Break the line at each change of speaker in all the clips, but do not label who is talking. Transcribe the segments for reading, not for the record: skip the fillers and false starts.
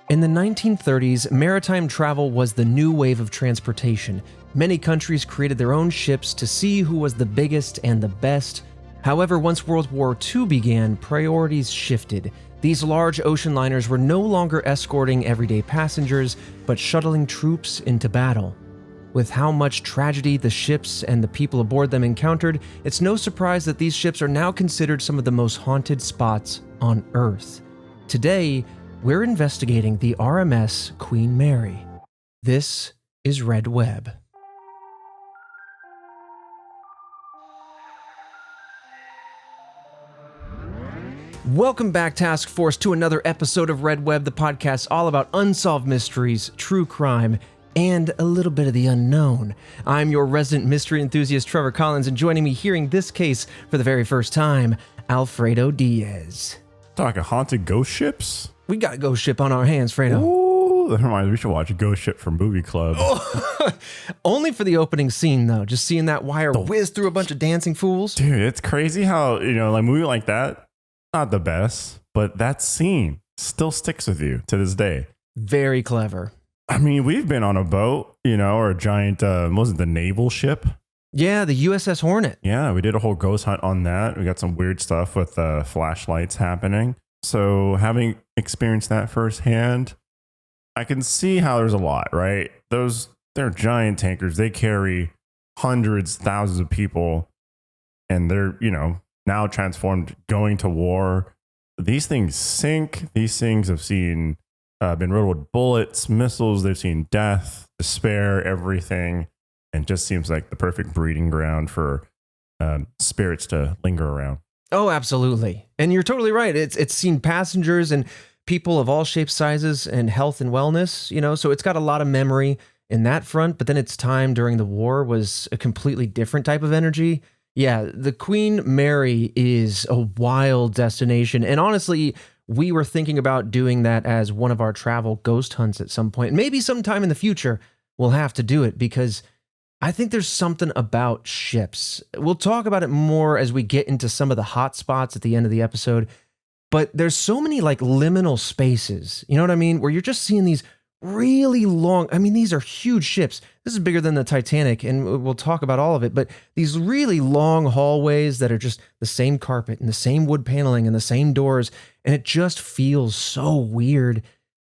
In the 1930s, maritime travel was the new wave of transportation. Many countries created their own ships to see who was the biggest and the best. However, once World War II began, priorities shifted. These large ocean liners were no longer escorting everyday passengers, but shuttling troops into battle. With how much tragedy the ships and the people aboard them encountered, it's no surprise that these ships are now considered some of the most haunted spots on Earth. Today, we're investigating the RMS Queen Mary. This is Red Web. Welcome back, Task Force, to another episode of Red Web, the podcast all about unsolved mysteries, true crime, and a little bit of the unknown. I'm your resident mystery enthusiast, Trevor Collins, and joining me hearing this case for the very first time, Alfredo Diaz.
Talking haunted ghost ships?
We got a ghost ship on our hands, Fredo.
Ooh, that reminds me, we should watch a ghost ship from Movie Club.
Only for the opening scene, though. Just seeing that wire whiz through a bunch of dancing fools.
Dude, it's crazy how, like a movie like that, not the best, but that scene still sticks with you to this day.
Very clever.
I mean, we've been on a boat, or a giant, was it the naval ship?
Yeah, the USS Hornet.
Yeah, we did a whole ghost hunt on that. We got some weird stuff with flashlights happening. So having experienced that firsthand, I can see how there's a lot, right? They're giant tankers. They carry hundreds, thousands of people, and they're, now transformed, going to war. These things sink. These things have been riddled with bullets, missiles. They've seen death, despair, everything, and just seems like the perfect breeding ground for spirits to linger around.
Oh, absolutely. And you're totally right. It's seen passengers and people of all shapes, sizes, and health and wellness, so it's got a lot of memory in that front. But then its time during the war was a completely different type of energy. Yeah, the Queen Mary is a wild destination. And honestly, we were thinking about doing that as one of our travel ghost hunts at some point. Maybe sometime in the future, we'll have to do it because I think there's something about ships. We'll talk about it more as we get into some of the hot spots at the end of the episode. But there's so many liminal spaces, you know what I mean? Where you're just seeing these really long, these are huge ships. This is bigger than the Titanic, and we'll talk about all of it. But these really long hallways that are just the same carpet and the same wood paneling and the same doors. And it just feels so weird.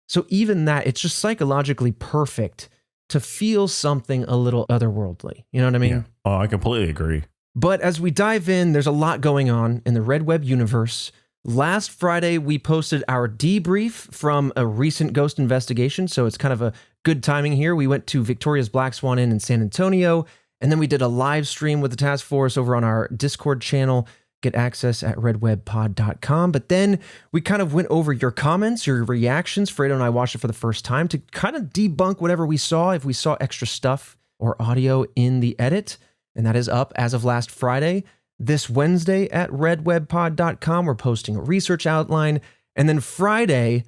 So even that, it's just psychologically perfect to feel something a little otherworldly. You know what I mean?
Yeah. Oh, I completely agree.
But as we dive in, there's a lot going on in the Red Web universe. Last Friday, we posted our debrief from a recent ghost investigation, so it's kind of a good timing here. We went to Victoria's Black Swan Inn in San Antonio, and then we did a live stream with the task force over on our Discord channel. Get access at redwebpod.com. But then we kind of went over your comments, your reactions. Fredo and I watched it for the first time to kind of debunk whatever we saw, if we saw extra stuff or audio in the edit. And that is up as of last Friday. This Wednesday at redwebpod.com, we're posting a research outline. And then Friday,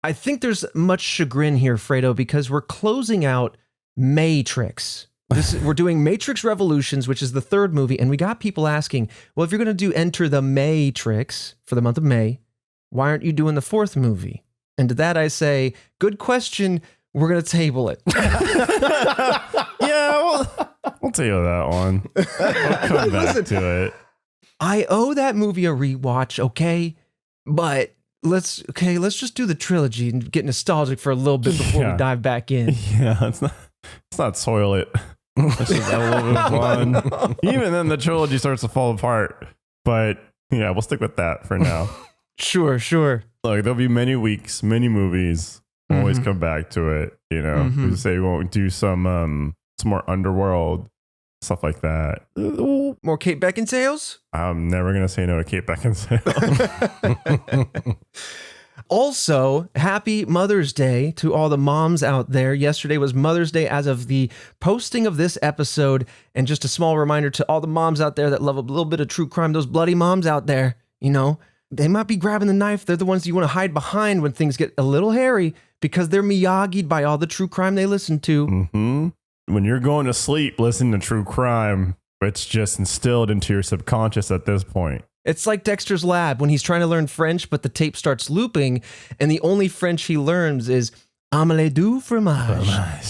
I think there's much chagrin here, Fredo, because we're closing out Matrix. We're doing Matrix Revolutions, which is the third movie, and we got people asking, well, if you're going to do Enter the Matrix for the month of May, why aren't you doing the fourth movie? And to that I say, good question, we're going to table it.
Yeah, we'll table that one. We'll come back to it.
I owe that movie a rewatch, okay? But let's just do the trilogy and get nostalgic for a little bit before we dive back in.
Yeah, let's not soil it. Let's just have a little bit of fun. Even then, the trilogy starts to fall apart. But yeah, we'll stick with that for now.
Sure.
Look, there'll be many weeks, many movies. We'll always come back to it. We say we won't do some more underworld stuff like that.
More Kate Beckinsales?
I'm never gonna say no to Kate Beckinsale.
Also, happy Mother's Day to all the moms out there. Yesterday was Mother's Day as of the posting of this episode. And just a small reminder to all the moms out there that love a little bit of true crime, those bloody moms out there, they might be grabbing the knife. They're the ones you want to hide behind when things get a little hairy because they're Miyagi'd by all the true crime they listen to.
Mm-hmm. When you're going to sleep listening to true crime, it's just instilled into your subconscious at this point.
It's like Dexter's Lab when he's trying to learn French, but the tape starts looping, and the only French he learns is omelette du fromage.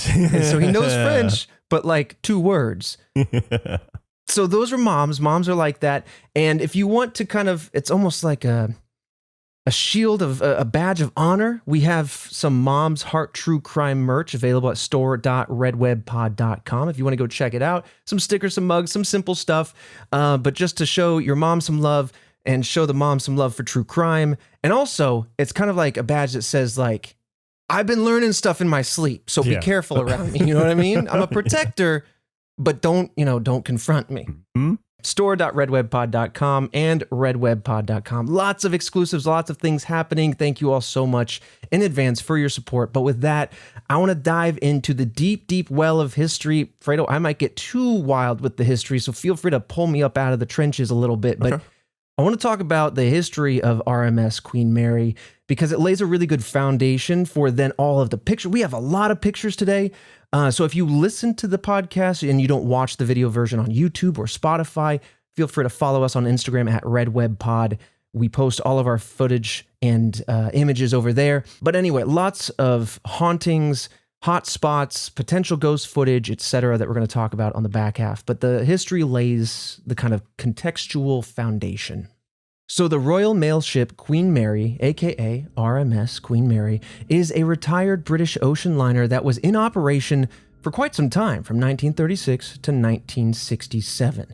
And so he knows French, but like 2 words. So those are moms. Moms are like that. And if you want to kind of, it's almost like a shield of a badge of honor. We have some Mom's Heart True Crime merch available at store.redwebpod.com if you want to go check it out. Some stickers, some mugs, some simple stuff. But just to show your mom some love and show the mom some love for true crime. And also, it's kind of like a badge that says like, I've been learning stuff in my sleep, so be careful around me. You know what I mean? I'm a protector, but don't confront me. Mm-hmm. Store.redwebpod.com and redwebpod.com. Lots of exclusives, lots of things happening. Thank you all so much in advance for your support. But with that, I want to dive into the deep, deep well of history. Fredo, I might get too wild with the history, so feel free to pull me up out of the trenches a little bit. But I want to talk about the history of RMS Queen Mary because it lays a really good foundation for then all of the pictures. We have a lot of pictures today. So if you listen to the podcast and you don't watch the video version on YouTube or Spotify, feel free to follow us on Instagram at RedWebPod. We post all of our footage and images over there. But anyway, lots of hauntings, hotspots, potential ghost footage, etc. that we're going to talk about on the back half. But the history lays the kind of contextual foundation. So the Royal Mail Ship Queen Mary, aka RMS Queen Mary, is a retired British ocean liner that was in operation for quite some time, from 1936 to 1967.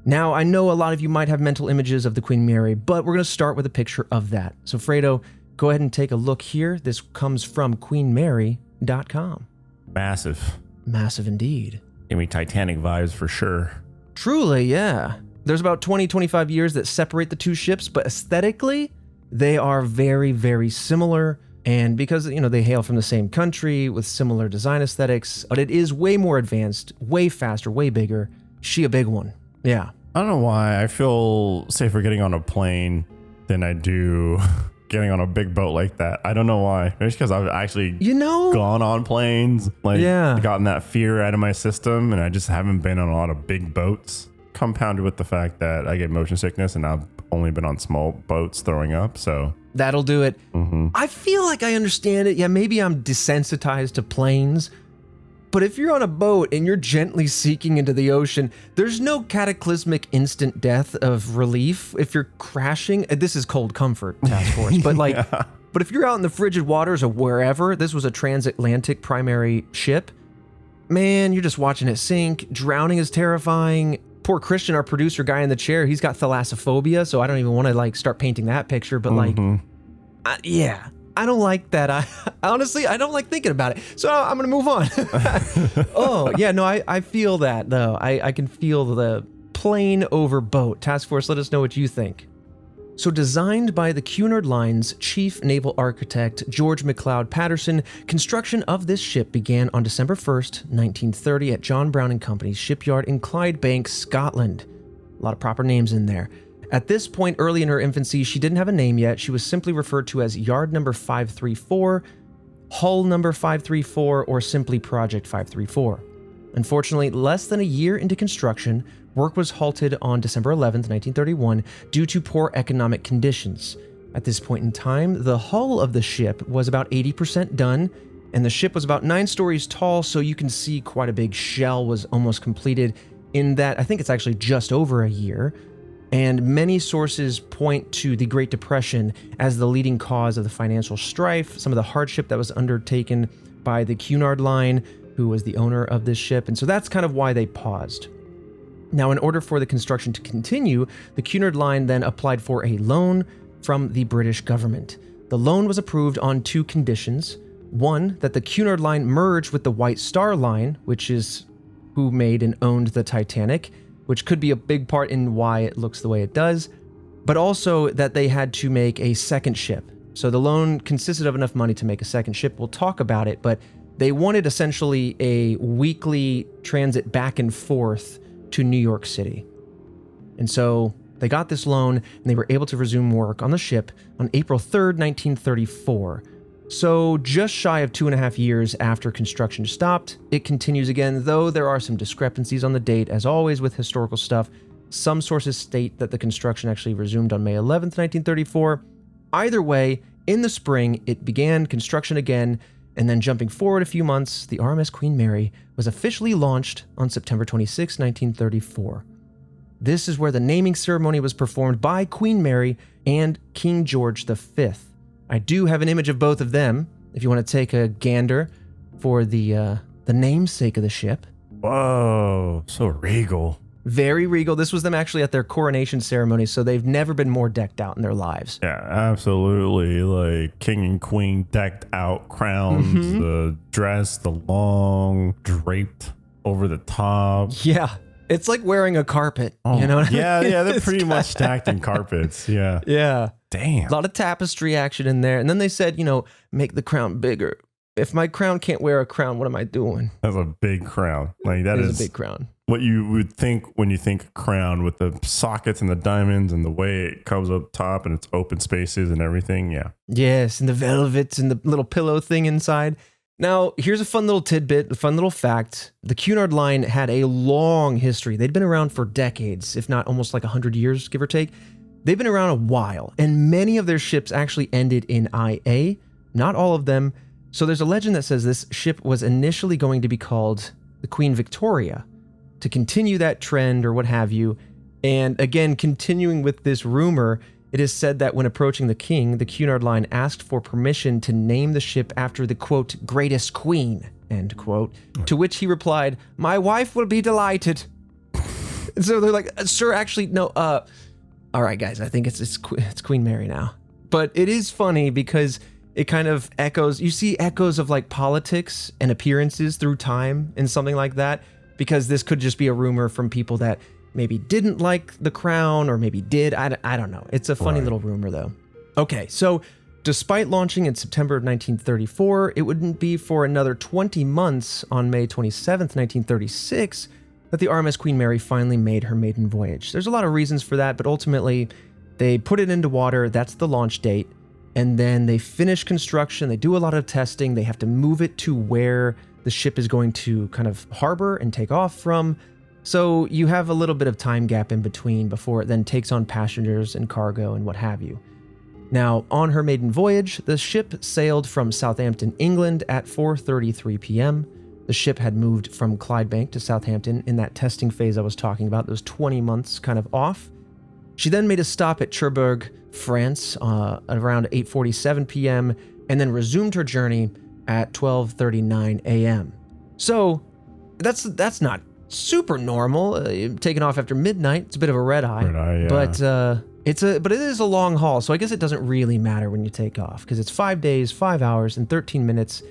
Now, I know a lot of you might have mental images of the Queen Mary, but we're going to start with a picture of that. So Fredo, go ahead and take a look here. This comes from queenmary.com.
Massive.
Massive indeed.
Give me Titanic vibes for sure.
Truly, yeah. There's about 20, 25 years that separate the 2 ships, but aesthetically, they are very, very similar. And because, they hail from the same country with similar design aesthetics, but it is way more advanced, way faster, way bigger. She a big one. Yeah.
I don't know why I feel safer getting on a plane than I do getting on a big boat like that. I don't know why. Maybe it's because I've actually gone on planes, gotten that fear out of my system, and I just haven't been on a lot of big boats. Compounded with the fact that I get motion sickness and I've only been on small boats throwing up, so
that'll do it. Mm-hmm. I feel like I understand it. Yeah, maybe I'm desensitized to planes, but if you're on a boat and you're gently sinking into the ocean, there's no cataclysmic instant death of relief if you're crashing. This is cold comfort, task force, but but if you're out in the frigid waters of wherever, this was a transatlantic primary ship, man, you're just watching it sink. Drowning is terrifying. Poor Christian, our producer guy in the chair, he's got thalassophobia, so I don't even want to start painting that picture, but I don't like that. I honestly, I don't like thinking about it. So I'm going to move on. I feel that though. I can feel the plane over boat. Task Force, let us know what you think. So designed by the Cunard Line's chief naval architect, George McLeod Patterson, construction of this ship began on December 1st, 1930 at John Brown & Company's shipyard in Clydebank, Scotland. A lot of proper names in there. At this point, early in her infancy, she didn't have a name yet. She was simply referred to as Yard Number 534, Hull Number 534, or simply Project 534. Unfortunately, less than a year into construction, work was halted on December 11th, 1931, due to poor economic conditions. At this point in time, the hull of the ship was about 80% done, and the ship was about 9 stories tall, so you can see quite a big shell was almost completed in that. I think it's actually just over a year. And many sources point to the Great Depression as the leading cause of the financial strife, some of the hardship that was undertaken by the Cunard Line, who was the owner of this ship. And so that's kind of why they paused. Now, in order for the construction to continue, the Cunard Line then applied for a loan from the British government. The loan was approved on 2 conditions. One, that the Cunard Line merge with the White Star Line, which is who made and owned the Titanic, which could be a big part in why it looks the way it does, but also that they had to make a second ship. So the loan consisted of enough money to make a second ship. We'll talk about it, but they wanted essentially a weekly transit back and forth to New York City. And so they got this loan and they were able to resume work on the ship on April 3rd, 1934. So just shy of 2.5 years after construction stopped, it continues again, though there are some discrepancies on the date, as always with historical stuff. Some sources state that the construction actually resumed on May 11th, 1934. Either way, in the spring, it began construction again, and then jumping forward a few months, the RMS Queen Mary was officially launched on September 26, 1934. This is where the naming ceremony was performed by Queen Mary and King George V. I do have an image of both of them, if you want to take a gander for the namesake of the ship.
Whoa, so regal.
Very regal. This was them actually at their coronation ceremony, so they've never been more decked out in their lives.
Yeah, absolutely. Like king and queen decked out, crowns, the dress, the long draped over the top.
Yeah, it's like wearing a carpet.
Oh,
you know what I mean?
Yeah, they're pretty much stacked in carpets. Yeah.
Yeah.
Damn.
A lot of tapestry action in there. And then they said, make the crown bigger. If my crown can't wear a crown, what am I doing?
That's a big crown. Like that is
a big crown.
What you would think when you think crown, with the sockets and the diamonds and the way it comes up top and its open spaces and everything. Yeah.
Yes, and the velvets and the little pillow thing inside. Now, here's a fun little tidbit, a fun little fact. The Cunard Line had a long history. They'd been around for decades, if not almost like 100 years, give or take. They've been around a while, and many of their ships actually ended in IA. Not all of them. So there's a legend that says this ship was initially going to be called the Queen Victoria, to continue that trend or what have you. And again, continuing with this rumor, it is said that when approaching the king, the Cunard Line asked for permission to name the ship after the, quote, greatest queen, end quote, to which he replied, "My wife will be delighted." So they're like, "Sir, actually, no, all right, guys, I think it's Queen Mary now." But it is funny because it kind of echoes, you see echoes of like politics and appearances through time and something like that, because this could just be a rumor from people that maybe didn't like the crown or maybe did. I don't know. It's a funny little rumor though. Okay, so despite launching in September of 1934, it wouldn't be for another 20 months on May 27th, 1936, that the RMS Queen Mary finally made her maiden voyage. There's a lot of reasons for that, but ultimately they put it into water. That's the launch date. And then they finish construction. They do a lot of testing. They have to move it to where the ship is going to kind of harbor and take off from. So you have a little bit of time gap in between before it then takes on passengers and cargo and what have you. Now, on her maiden voyage, the ship sailed from Southampton, England at 4:33 p.m. The ship had moved from Clydebank to Southampton in that testing phase I was talking about, those 20 months kind of off. She then made a stop at Cherbourg, France at around 8:47 p.m. and then resumed her journey at 12:39 a.m. So that's not super normal. Taking off after midnight, it's a bit of a red eye.
Yeah.
But it is a long haul, so I guess it doesn't really matter when you take off because it's 5 days, 5 hours, and 13 minutes,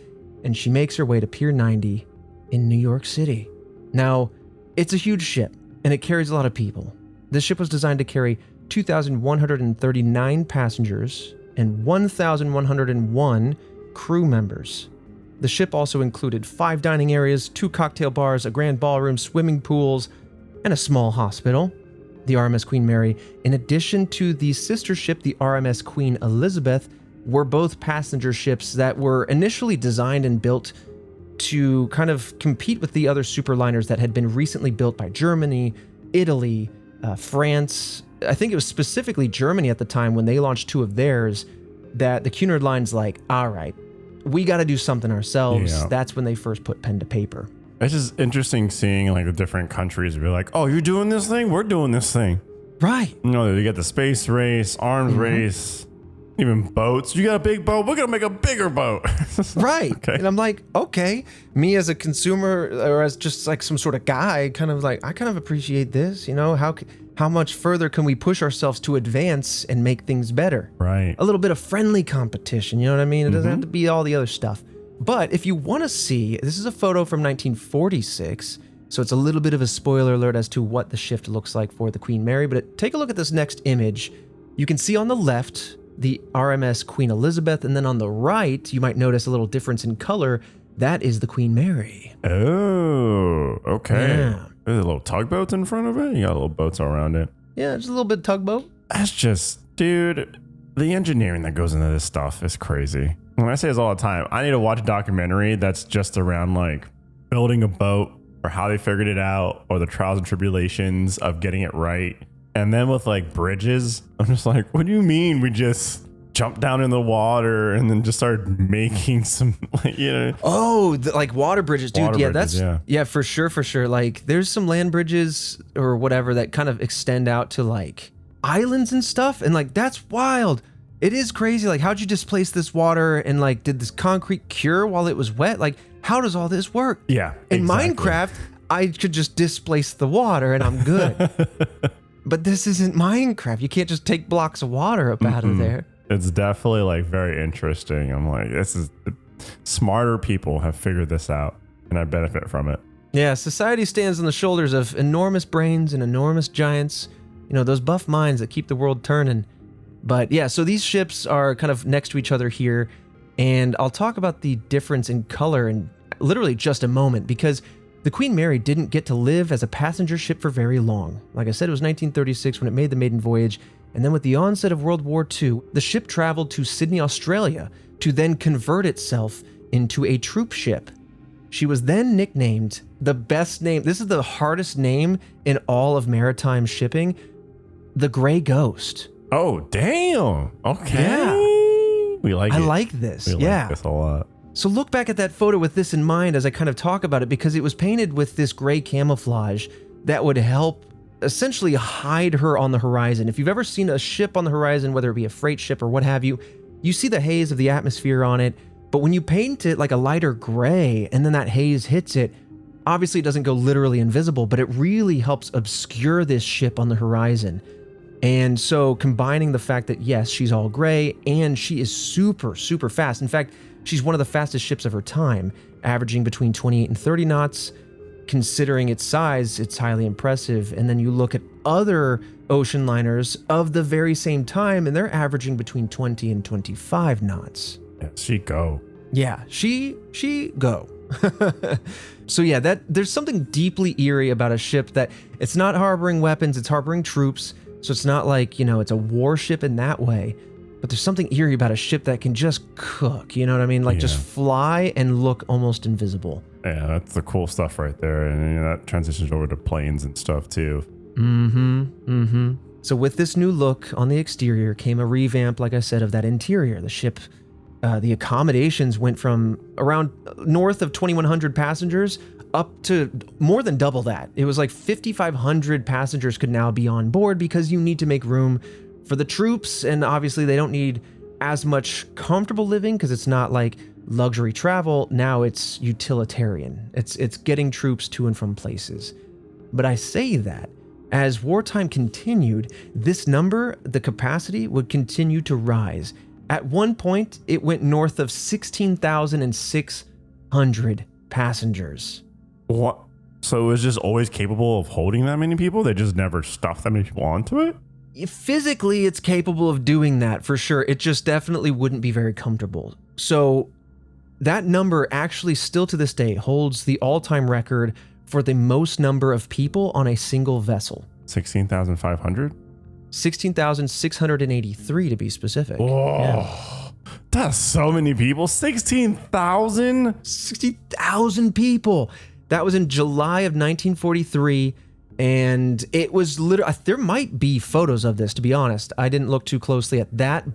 and she makes her way to Pier 90 in New York City. Now, it's a huge ship, and it carries a lot of people. This ship was designed to carry 2,139 passengers and 1,101 crew members. The ship also included 5 dining areas, 2 cocktail bars, a grand ballroom, swimming pools, and a small hospital. The RMS Queen Mary, in addition to the sister ship, the RMS Queen Elizabeth, were both passenger ships that were initially designed and built to kind of compete with the other superliners that had been recently built by Germany, Italy, France. I think it was specifically Germany at the time when they launched 2 of theirs that the Cunard Line's like, all right, we got to do something ourselves.
Yeah.
That's when they first put pen to paper.
It's just interesting seeing like the different countries be like, oh, you're doing this thing? We're doing this thing.
Right.
You know, you get the space race, arms race, even boats. You got a big boat? We're going to make a bigger boat.
Right.
Okay.
And I'm like, okay, me as a consumer or as just like some sort of guy, kind of like, I kind of appreciate this, you know, how much further can we push ourselves to advance and make things better?
Right.
A little bit of friendly competition, you know what I mean? It doesn't have to be all the other stuff. But if you want to see, this is a photo from 1946, so it's a little bit of a spoiler alert as to what the shift looks like for the Queen Mary, but take a look at this next image. You can see on the left, the RMS Queen Elizabeth, and then on the right, you might notice a little difference in color. That is the Queen Mary.
Oh, okay.
Yeah.
There's a little tugboats in front of it. You got little boats all around it.
Yeah, just a little bit tugboat.
That's just, dude, the engineering that goes into this stuff is crazy. When I say this all the time, I need to watch a documentary that's just around like building a boat or how they figured it out, or the trials and tribulations of getting it right. And then with like bridges, I'm just like, what do you mean we just jumped down in the water and then just started making some, like, you know?
Oh, like water bridges, dude.
Water bridges,
yeah, for sure. Like there's some land bridges or whatever that kind of extend out to like islands and stuff. And like, that's wild. It is crazy. Like, how'd you displace this water and like, did this concrete cure while it was wet? Like, how does all this work?
Yeah.
In
exactly.
Minecraft, I could just displace the water and I'm good. But this isn't Minecraft. You can't just take blocks of water up out of there.
It's definitely like very interesting. I'm like, this is smarter people have figured this out, and I benefit from it.
Yeah, society stands on the shoulders of enormous brains and enormous giants. You know, those buff minds that keep the world turning. But yeah, so these ships are kind of next to each other here, and I'll talk about the difference in color in literally just a moment, because the Queen Mary didn't get to live as a passenger ship for very long. Like I said, it was 1936 when it made the maiden voyage, and then with the onset of World War II, the ship traveled to Sydney, Australia, to then convert itself into a troop ship. She was then nicknamed the best name, this is the hardest name in all of maritime shipping, the Gray Ghost.
Oh, damn. Okay.
Yeah.
We like it.
I like this.
We
yeah.
like this a lot.
So look back at that photo with this in mind as I kind of talk about it, because it was painted with this gray camouflage that would help essentially hide her on the horizon. If you've ever seen a ship on the horizon, whether it be a freight ship or what have you, you see the haze of the atmosphere on it. But when you paint it like a lighter gray and then that haze hits it, obviously it doesn't go literally invisible, but it really helps obscure this ship on the horizon. And so combining the fact that yes, she's all gray and she is super, super fast. In fact, she's one of the fastest ships of her time, averaging between 28 and 30 knots. Considering its size, it's highly impressive. And then you look at other ocean liners of the very same time, and they're averaging between 20 and 25 knots.
Yeah, she go.
Yeah, she go. So yeah, there's something deeply eerie about a ship that it's not harboring weapons, it's harboring troops. So it's not like, you know, it's a warship in that way. But there's something eerie about a ship that can just cook, you know what I mean? Like just fly and look almost invisible.
Yeah, that's the cool stuff right there. And you know, that transitions over to planes and stuff too.
So with this new look on the exterior came a revamp, like I said, of that interior. The ship, the accommodations went from around north of 2,100 passengers up to more than double that. It was like 5,500 passengers could now be on board because you need to make room for the troops, and obviously they don't need as much comfortable living because it's not like luxury travel. Now it's utilitarian. It's getting troops to and from places. But I say that as wartime continued, this number, the capacity, would continue to rise. At one point, it went north of 16,600 passengers.
What? So it was just always capable of holding that many people? They just never stuffed that many people onto it?
Physically, it's capable of doing that for sure. It just definitely wouldn't be very comfortable. So that number actually still to this day holds the all-time record for the most number of people on a single vessel.
16,500?
16,683 to be specific.
Oh,
yeah.
That's so many people. 16,000?
60,000 people. That was in July of 1943. And it was literally, there might be photos of this, to be honest. I didn't look too closely at that,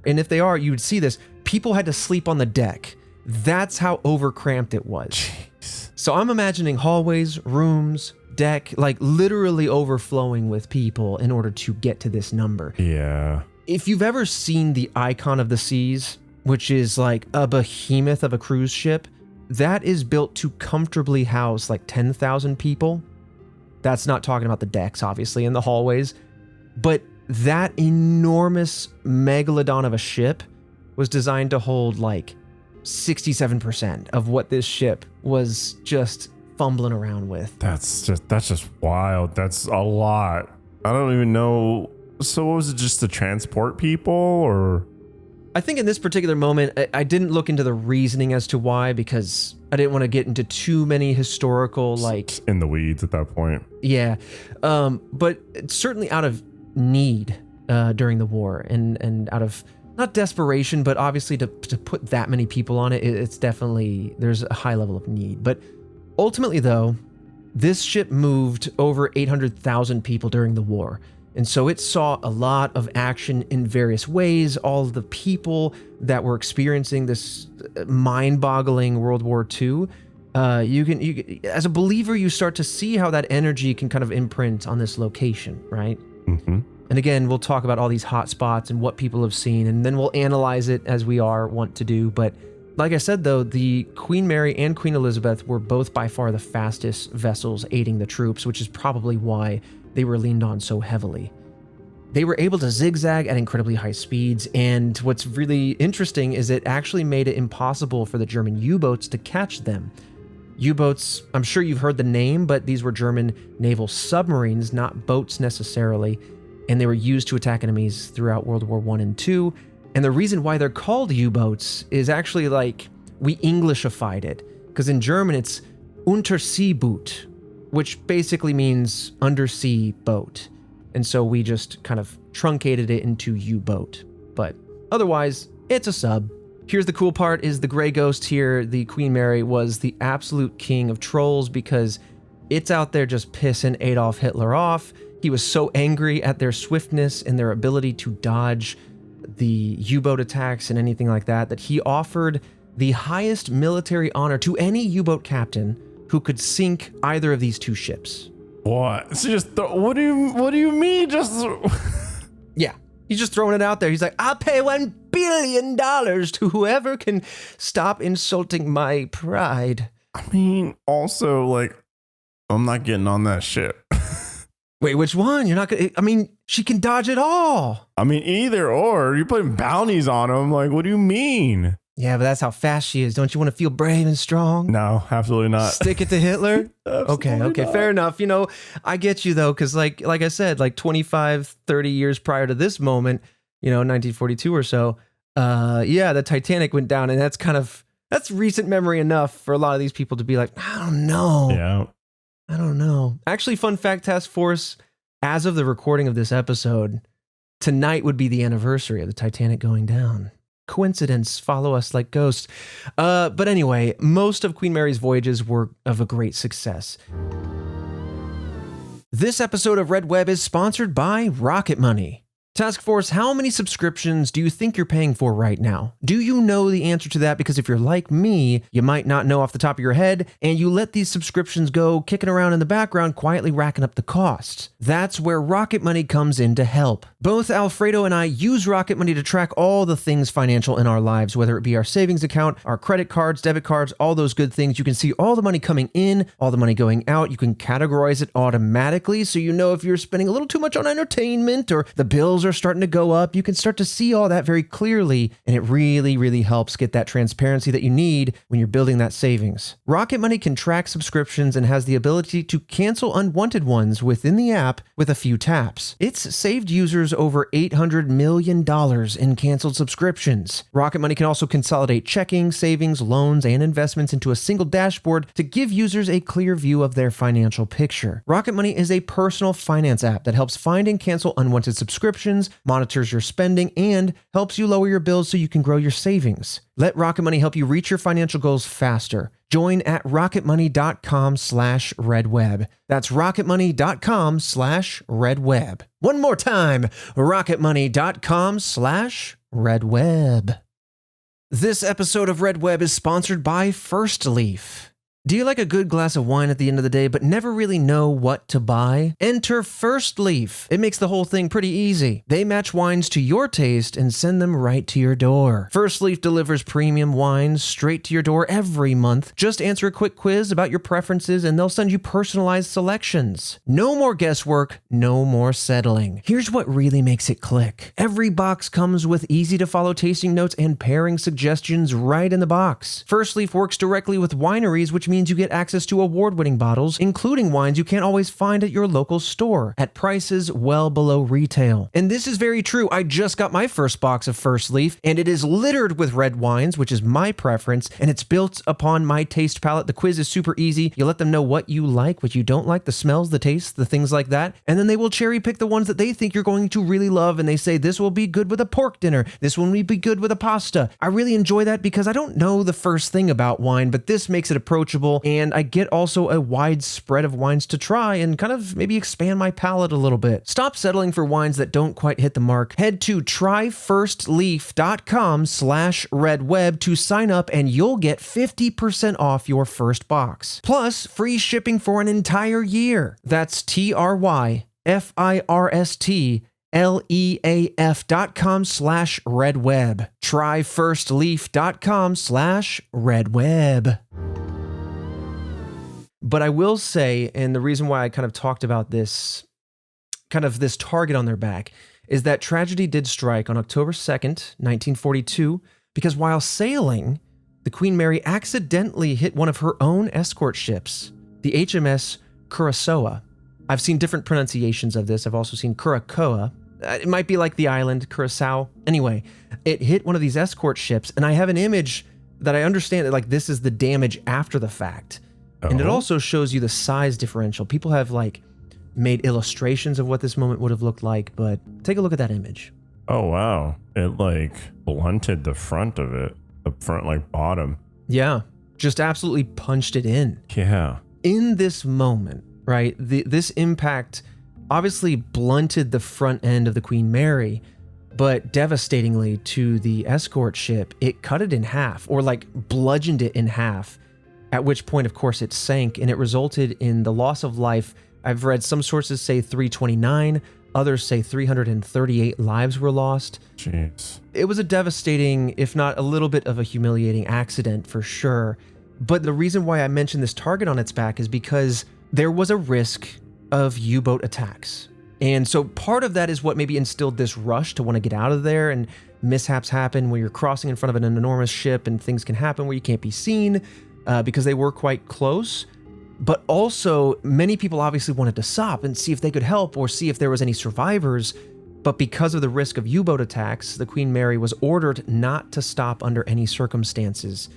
and if they are, you would see this. People had to sleep on the deck. That's how overcramped it was.
Jeez.
So I'm imagining hallways, rooms, deck, like literally overflowing with people in order to get to this number.
Yeah.
If you've ever seen the Icon of the Seas, which is like a behemoth of a cruise ship, that is built to comfortably house like 10,000 people. That's not talking about the decks, obviously, and the hallways. But that enormous megalodon of a ship was designed to hold like 67% of what this ship was just fumbling around with.
That's just wild. That's a lot. I don't even know. So what was it, just to transport people, or?
I think in this particular moment, I didn't look into the reasoning as to why, because I didn't want to get into too many historical, like...
in the weeds at that point.
Yeah. But it's certainly out of need during the war, and out of, not desperation, but obviously to put that many people on it, it's definitely, there's a high level of need. But ultimately, though, This ship moved over 800,000 people during the war. And so it saw a lot of action in various ways. All of the people that were experiencing this mind-boggling World War II, you can, as a believer, you start to see how that energy can kind of imprint on this location, right?
Mm-hmm.
And again, we'll talk about all these hot spots and what people have seen, and then we'll analyze it as we want to do. But like I said, though, the Queen Mary and Queen Elizabeth were both by far the fastest vessels aiding the troops, which is probably why they were leaned on so heavily. They were able to zigzag at incredibly high speeds, and what's really interesting is it actually made it impossible for the German U-boats to catch them. U-boats, I'm sure you've heard the name, but these were German naval submarines, not boats necessarily, and they were used to attack enemies throughout World War I and II. And the reason why they're called U-boats is actually like we Englishified it, because in German it's Unterseeboot, which basically means undersea boat. And so we just kind of truncated it into U-boat. But otherwise, it's a sub. Here's the cool part is the Grey Ghost here, the Queen Mary, was the absolute king of trolls because it's out there just pissing Adolf Hitler off. He was so angry at their swiftness and their ability to dodge the U-boat attacks and anything like that, that he offered the highest military honor to any U-boat captain who could sink either of these two ships.
What? So what do you mean? Just
Yeah, he's just throwing it out there. He's like, I'll pay $1 billion to whoever can stop insulting my pride.
I mean, also, like, I'm not getting on that ship.
Wait, which one? You're not gonna, I mean, she can dodge it all.
I mean, either or. You're putting bounties on them. Like, what do you mean?
Yeah, but that's how fast she is. Don't you want to feel brave and strong?
No, absolutely not.
Stick it to Hitler? Okay,
not.
fair enough. You know, I get you though, because like I said, like 25, 30 years prior to this moment, 1942 or so, the Titanic went down, and that's recent memory enough for a lot of these people to be like, I don't know.
Yeah.
I don't know. Actually, fun fact, Task Force, as of the recording of this episode, tonight would be the anniversary of the Titanic going down. Coincidence, follow us like ghosts. But anyway, most of Queen Mary's voyages were of a great success. This episode of Red Web is sponsored by Rocket Money. Task Force, how many subscriptions do you think you're paying for right now? Do you know the answer to that? Because if you're like me, you might not know off the top of your head, and you let these subscriptions go kicking around in the background, quietly racking up the costs. That's where Rocket Money comes in to help. Both Alfredo and I use Rocket Money to track all the things financial in our lives, whether it be our savings account, our credit cards, debit cards, all those good things. You can see all the money coming in, all the money going out. You can categorize it automatically, so you know if you're spending a little too much on entertainment or the bills are starting to go up. You can start to see all that very clearly, and it really, really helps get that transparency that you need when you're building that savings. Rocket Money can track subscriptions and has the ability to cancel unwanted ones within the app with a few taps. It's saved users over $800 million in canceled subscriptions. Rocket Money can also consolidate checking, savings, loans, and investments into a single dashboard to give users a clear view of their financial picture. Rocket Money is a personal finance app that helps find and cancel unwanted subscriptions, monitors your spending, and helps you lower your bills so you can grow your savings. Let Rocket Money help you reach your financial goals faster. Join at rocketmoney.com/redweb. That's rocketmoney.com/redweb. One more time, rocketmoney.com/redweb. This episode of Red Web is sponsored by First Leaf. Do you like a good glass of wine at the end of the day but never really know what to buy? Enter First Leaf. It makes the whole thing pretty easy. They match wines to your taste and send them right to your door. First Leaf delivers premium wines straight to your door every month. Just answer a quick quiz about your preferences and they'll send you personalized selections. No more guesswork, no more settling. Here's what really makes it click. Every box comes with easy to follow tasting notes and pairing suggestions right in the box. First Leaf works directly with wineries, which means you get access to award-winning bottles, including wines you can't always find at your local store, at prices well below retail. And this is very true. I just got my first box of First Leaf, and it is littered with red wines, which is my preference, and it's built upon my taste palette. The quiz is super easy. You let them know what you like, what you don't like, the smells, the tastes, the things like that, and then they will cherry pick the ones that they think you're going to really love, and they say, this will be good with a pork dinner, this one will be good with a pasta. I really enjoy that because I don't know the first thing about wine, but this makes it approachable knowledgeable, and I get also a wide spread of wines to try and kind of maybe expand my palate a little bit. Stop settling for wines that don't quite hit the mark. Head to tryfirstleaf.com/redweb to sign up and you'll get 50% off your first box. Plus, free shipping for an entire year. That's tryfirstleaf.com/redweb. Tryfirstleaf.com/redweb. But I will say, and the reason why I kind of talked about this, kind of this target on their back, is that tragedy did strike on October 2nd, 1942, because while sailing, the Queen Mary accidentally hit one of her own escort ships, the HMS Curaçao. I've seen different pronunciations of this. I've also seen Curaçao. It might be like the island, Curaçao. Anyway, it hit one of these escort ships, and I have an image that I understand that like this is the damage after the fact. And it also shows you the size differential. People have like made illustrations of what this moment would have looked like, but take a look at that image.
Oh, wow. It like blunted the front of it, the front like bottom.
Yeah, just absolutely punched it in.
Yeah.
In this moment, right, this impact obviously blunted the front end of the Queen Mary, but devastatingly to the escort ship, it cut it in half, or like bludgeoned it in half, at which point, of course, it sank, and it resulted in the loss of life. I've read some sources say 329, others say 338 lives were lost.
Jeez.
It was a devastating, if not a little bit of a humiliating accident for sure. But the reason why I mentioned this target on its back is because there was a risk of U-boat attacks. And so part of that is what maybe instilled this rush to want to get out of there, and mishaps happen where you're crossing in front of an enormous ship and things can happen where you can't be seen because they were quite close. But also many people obviously wanted to stop and see if they could help or see if there was any survivors. But because of the risk of U-boat attacks, the Queen Mary was ordered not to stop under any circumstances.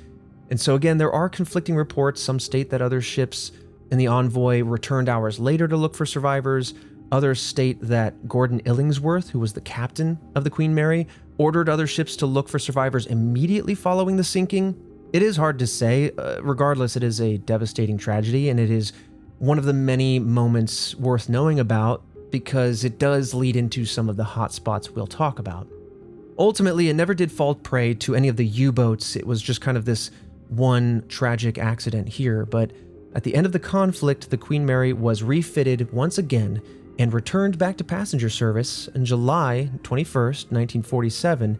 And so again, there are conflicting reports. Some state that other ships in the Envoy returned hours later to look for survivors. Others state that Gordon Illingsworth, who was the captain of the Queen Mary, ordered other ships to look for survivors immediately following the sinking. It is hard to say. Regardless, it is a devastating tragedy, and it is one of the many moments worth knowing about because it does lead into some of the hot spots we'll talk about. Ultimately, it never did fall prey to any of the U-boats. It was just kind of this one tragic accident here, but at the end of the conflict, the Queen Mary was refitted once again and returned back to passenger service on July 21st, 1947.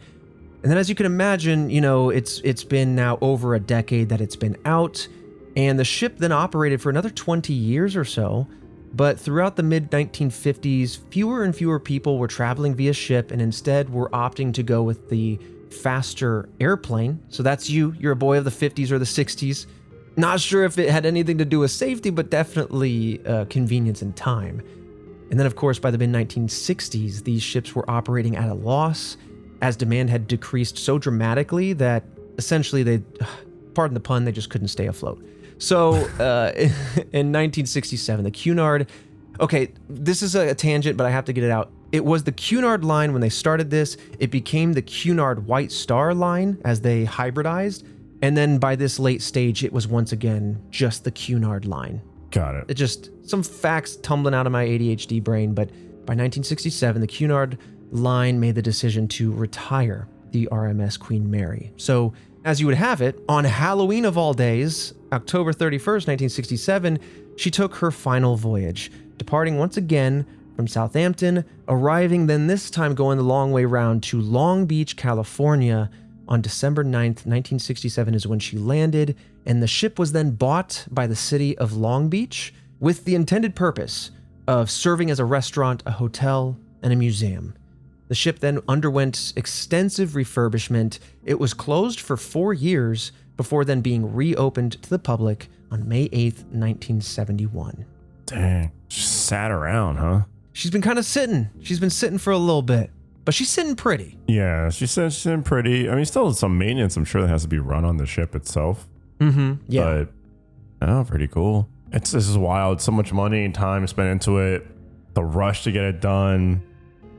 And then as you can imagine, you know, it's been now over a decade that it's been out, and the ship then operated for another 20 years or so. But throughout the mid-1950s, fewer and fewer people were traveling via ship and instead were opting to go with the faster airplane. So that's you're a boy of the 50s or the 60s. Not sure if it had anything to do with safety, but definitely convenience and time. And then, of course, by the mid-1960s, these ships were operating at a loss as demand had decreased so dramatically that essentially they, pardon the pun, they just couldn't stay afloat. So in 1967, the Cunard, okay, this is a tangent, but I have to get it out. It was the Cunard line when they started this. It became the Cunard White Star line as they hybridized. And then by this late stage, it was once again just the Cunard line.
Got it.
It just, some facts tumbling out of my ADHD brain, but by 1967, the Cunard line made the decision to retire the RMS Queen Mary. So, as you would have it, on Halloween of all days, October 31st, 1967, she took her final voyage, departing once again from Southampton, arriving then this time going the long way round to Long Beach, California. On December 9th, 1967 is when she landed, and the ship was then bought by the city of Long Beach with the intended purpose of serving as a restaurant, a hotel, and a museum. The ship then underwent extensive refurbishment. It was closed for 4 years before then being reopened to the public on May 8th, 1971.
Dang, just sat around, huh?
She's been kind of sitting. She's been sitting for a little bit. But she's sitting pretty.
Yeah, she said she's sitting pretty. I mean, still some maintenance, I'm sure, that has to be run on the ship itself.
Mm-hmm. Yeah.
But, oh, pretty cool. This is wild. So much money and time spent into it. The rush to get it done.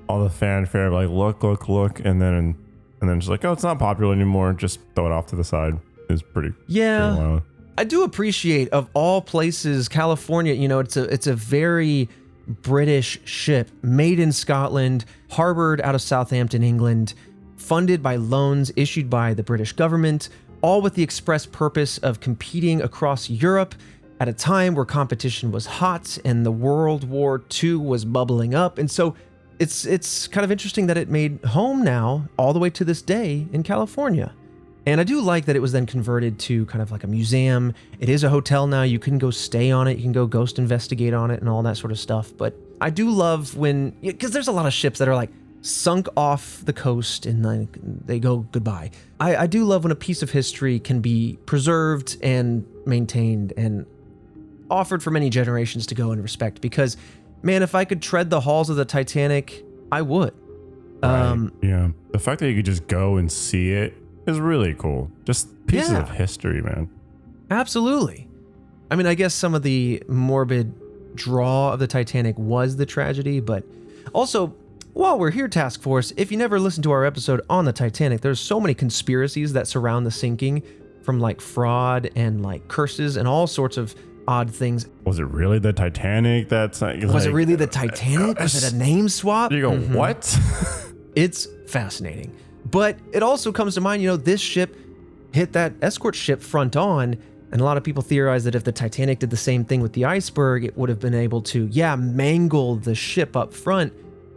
All the fanfare of like, look. And then just like, oh, it's not popular anymore. Just throw it off to the side. It's pretty
yeah.
wild.
I do appreciate, of all places, California, it's a very British ship made in Scotland, harbored out of Southampton, England, funded by loans issued by the British government, all with the express purpose of competing across Europe at a time where competition was hot and the World War II was bubbling up. And so it's kind of interesting that it made home now all the way to this day in California. And I do like that it was then converted to kind of like a museum. It is a hotel now. You can go stay on it. You can go ghost investigate on it and all that sort of stuff. But I do love because there's a lot of ships that are like sunk off the coast and like they go goodbye. I do love when a piece of history can be preserved and maintained and offered for many generations to go and respect, because man, if I could tread the halls of the Titanic, I would.
Right. Yeah. The fact that you could just go and see it is really cool. Just pieces of history, man.
Absolutely. I mean, I guess some of the morbid draw of the Titanic was the tragedy, but also, while we're here, Task Force, if you never listened to our episode on the Titanic, there's so many conspiracies that surround the sinking, from like fraud and like curses and all sorts of odd things.
Was it really the Titanic? Was
it really the Titanic? Was it a name swap?
You go, what?
It's fascinating. But it also comes to mind, this ship hit that escort ship front on, and a lot of people theorize that if the Titanic did the same thing with the iceberg, it would have been able to, mangle the ship up front,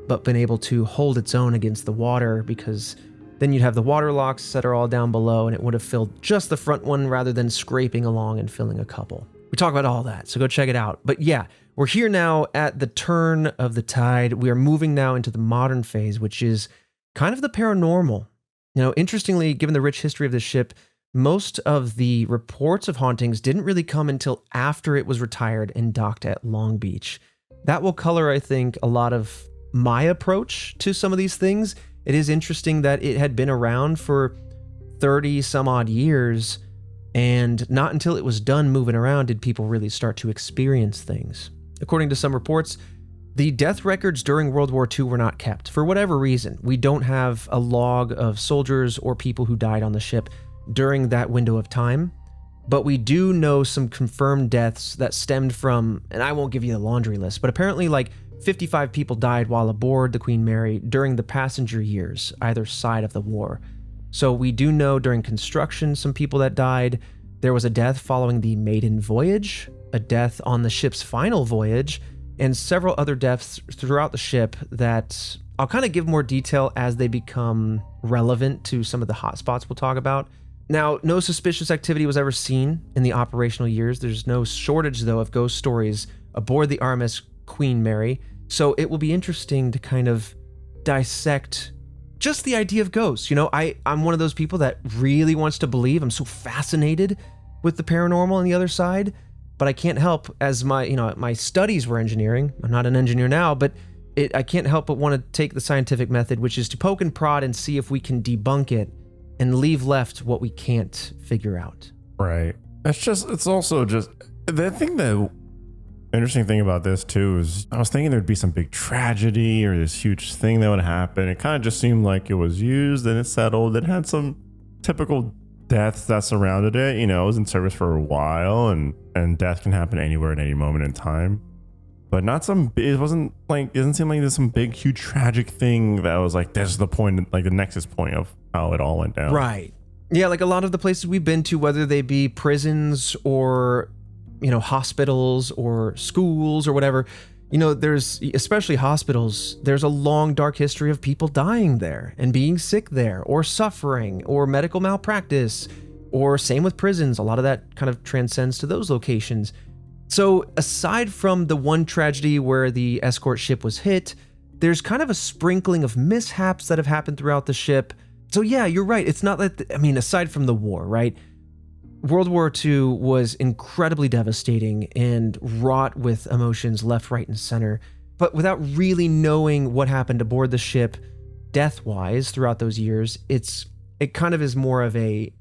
but been able to hold its own against the water, because then you'd have the water locks that are all down below, and it would have filled just the front one rather than scraping along and filling a couple. We talk about all that, so go check it out. But yeah, we're here now at the turn of the tide. We are moving now into the modern phase, which is kind of the paranormal. Interestingly, given the rich history of this ship, most of the reports of hauntings didn't really come until after it was retired and docked at Long Beach. That will color, I think, a lot of my approach to some of these things. It is interesting that it had been around for 30 some odd years, and not until it was done moving around did people really start to experience things. According to some reports, the death records during World War II were not kept. For whatever reason, we don't have a log of soldiers or people who died on the ship during that window of time, but we do know some confirmed deaths that stemmed from, and I won't give you the laundry list, but apparently like 55 people died while aboard the Queen Mary during the passenger years, either side of the war. So we do know during construction some people that died. There was a death following the maiden voyage, a death on the ship's final voyage, and several other deaths throughout the ship that I'll kind of give more detail as they become relevant to some of the hotspots we'll talk about. Now, no suspicious activity was ever seen in the operational years. There's no shortage, though, of ghost stories aboard the RMS Queen Mary, so it will be interesting to kind of dissect just the idea of ghosts. I'm one of those people that really wants to believe. I'm so fascinated with the paranormal on the other side, but I can't help, as my studies were engineering. I'm not an engineer now, but I can't help but want to take the scientific method, which is to poke and prod and see if we can debunk it and leave left what we can't figure out.
Right. It's also just the thing that interesting thing about this too is I was thinking there'd be some big tragedy or this huge thing that would happen. It kind of just seemed like it was used and it settled. It had some typical deaths that surrounded it. It was in service for a while, and death can happen anywhere at any moment in time. But it doesn't seem like there's some big, huge, tragic thing that was like, this is the point, like the nexus point of how it all went down.
Right. Yeah, like a lot of the places we've been to, whether they be prisons or hospitals or schools or whatever, there's, especially hospitals, there's a long, dark history of people dying there and being sick there or suffering or medical malpractice, or same with prisons. A lot of that kind of transcends to those locations. So aside from the one tragedy where the escort ship was hit, there's kind of a sprinkling of mishaps that have happened throughout the ship. So yeah, you're right. It's not that, aside from the war, right? World War II was incredibly devastating and wrought with emotions left, right, and center. But without really knowing what happened aboard the ship, death-wise, throughout those years, it kind of is more of a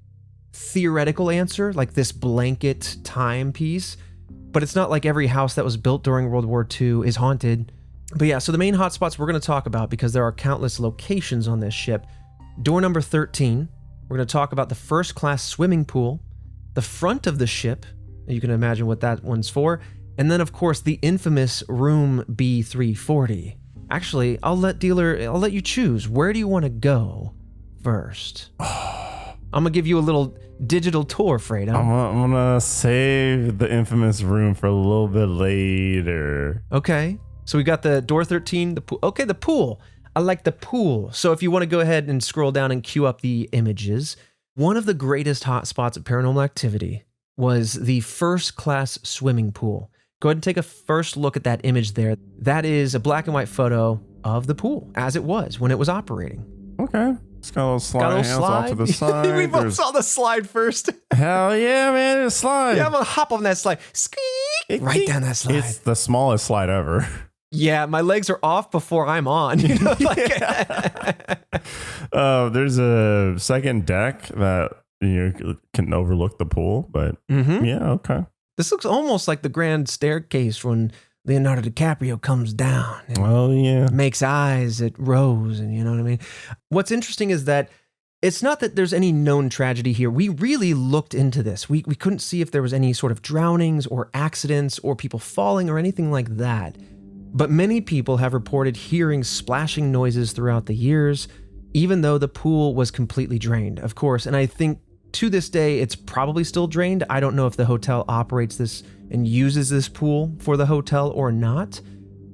theoretical answer, like this blanket timepiece. But it's not like every house that was built during World War II is haunted. But yeah, so the main hotspots we're going to talk about, because there are countless locations on this ship. Door number 13, we're going to talk about the first class swimming pool, the the front of the ship. You can imagine what that one's for. And then, of course, the infamous room B340. Actually, I'll let you choose. Where do you want to go first? I'm going to give you a little digital tour, Fredo.
I'm going to save the infamous room for a little bit later.
Okay. So we got the door 13, the pool. Okay, the pool. I like the pool. So if you want to go ahead and scroll down and queue up the images, one of the greatest hotspots of paranormal activity was the first class swimming pool. Go ahead and take a first look at that image there. That is a black and white photo of the pool as it was when it was operating.
Okay. It's got a little slide handles off to the side.
We both saw the slide first.
Hell yeah, man. There's a slide.
Yeah, I'm going to hop on that slide. Squeak! Right down that slide.
It's the smallest slide ever.
Yeah, my legs are off before I'm on. You know,
there's a second deck that you can overlook the pool, but yeah, okay.
This looks almost like the grand staircase when Leonardo DiCaprio comes down.
Oh, yeah.
Makes eyes at Rose, and you know what I mean? What's interesting is that it's not that there's any known tragedy here. We really looked into this. We couldn't see if there was any sort of drownings or accidents or people falling or anything like that. But many people have reported hearing splashing noises throughout the years, even though the pool was completely drained, of course. And I think to this day, it's probably still drained. I don't know if the hotel operates this and uses this pool for the hotel or not.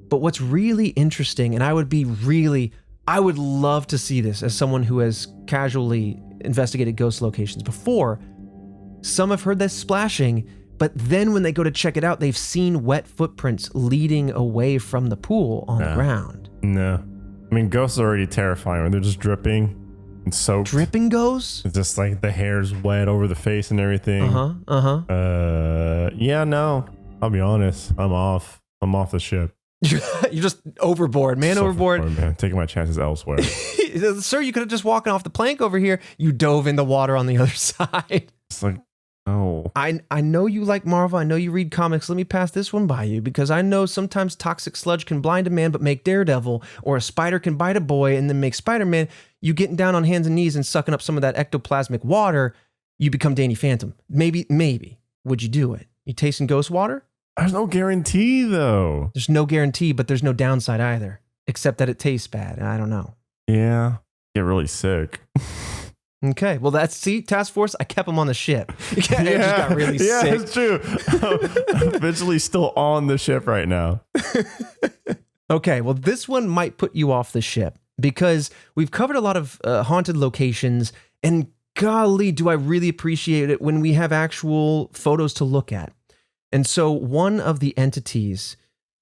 But what's really interesting, and I would love to see this as someone who has casually investigated ghost locations before. Some have heard this splashing, but then when they go to check it out, they've seen wet footprints leading away from the pool on the ground.
No. I mean, ghosts are already terrifying when they're just dripping and soaked.
Dripping ghosts?
It's just like the hair's wet over the face and everything. Yeah, no. I'll be honest. I'm off the ship.
You're just overboard, man. Overboard,
man. Taking my chances elsewhere.
Sir, you could have just walked off the plank over here. You dove in the water on the other side.
It's like, oh.
I know you like Marvel. I know you read comics. Let me pass this one by you because I know sometimes toxic sludge can blind a man but make Daredevil, or a spider can bite a boy and then make Spider-Man. You getting down on hands and knees and sucking up some of that ectoplasmic water, you become Danny Phantom. Maybe. Would you do it? You tasting ghost water?
There's no guarantee, though.
There's no guarantee, but there's no downside either, except that it tastes bad. I don't know.
Yeah. Get really sick.
Okay, well, Task Force, I kept him on the ship. Just got really sick.
Yeah, that's true. I'm eventually still on the ship right now.
Okay, well, this one might put you off the ship because we've covered a lot of haunted locations, and golly, do I really appreciate it when we have actual photos to look at. And so one of the entities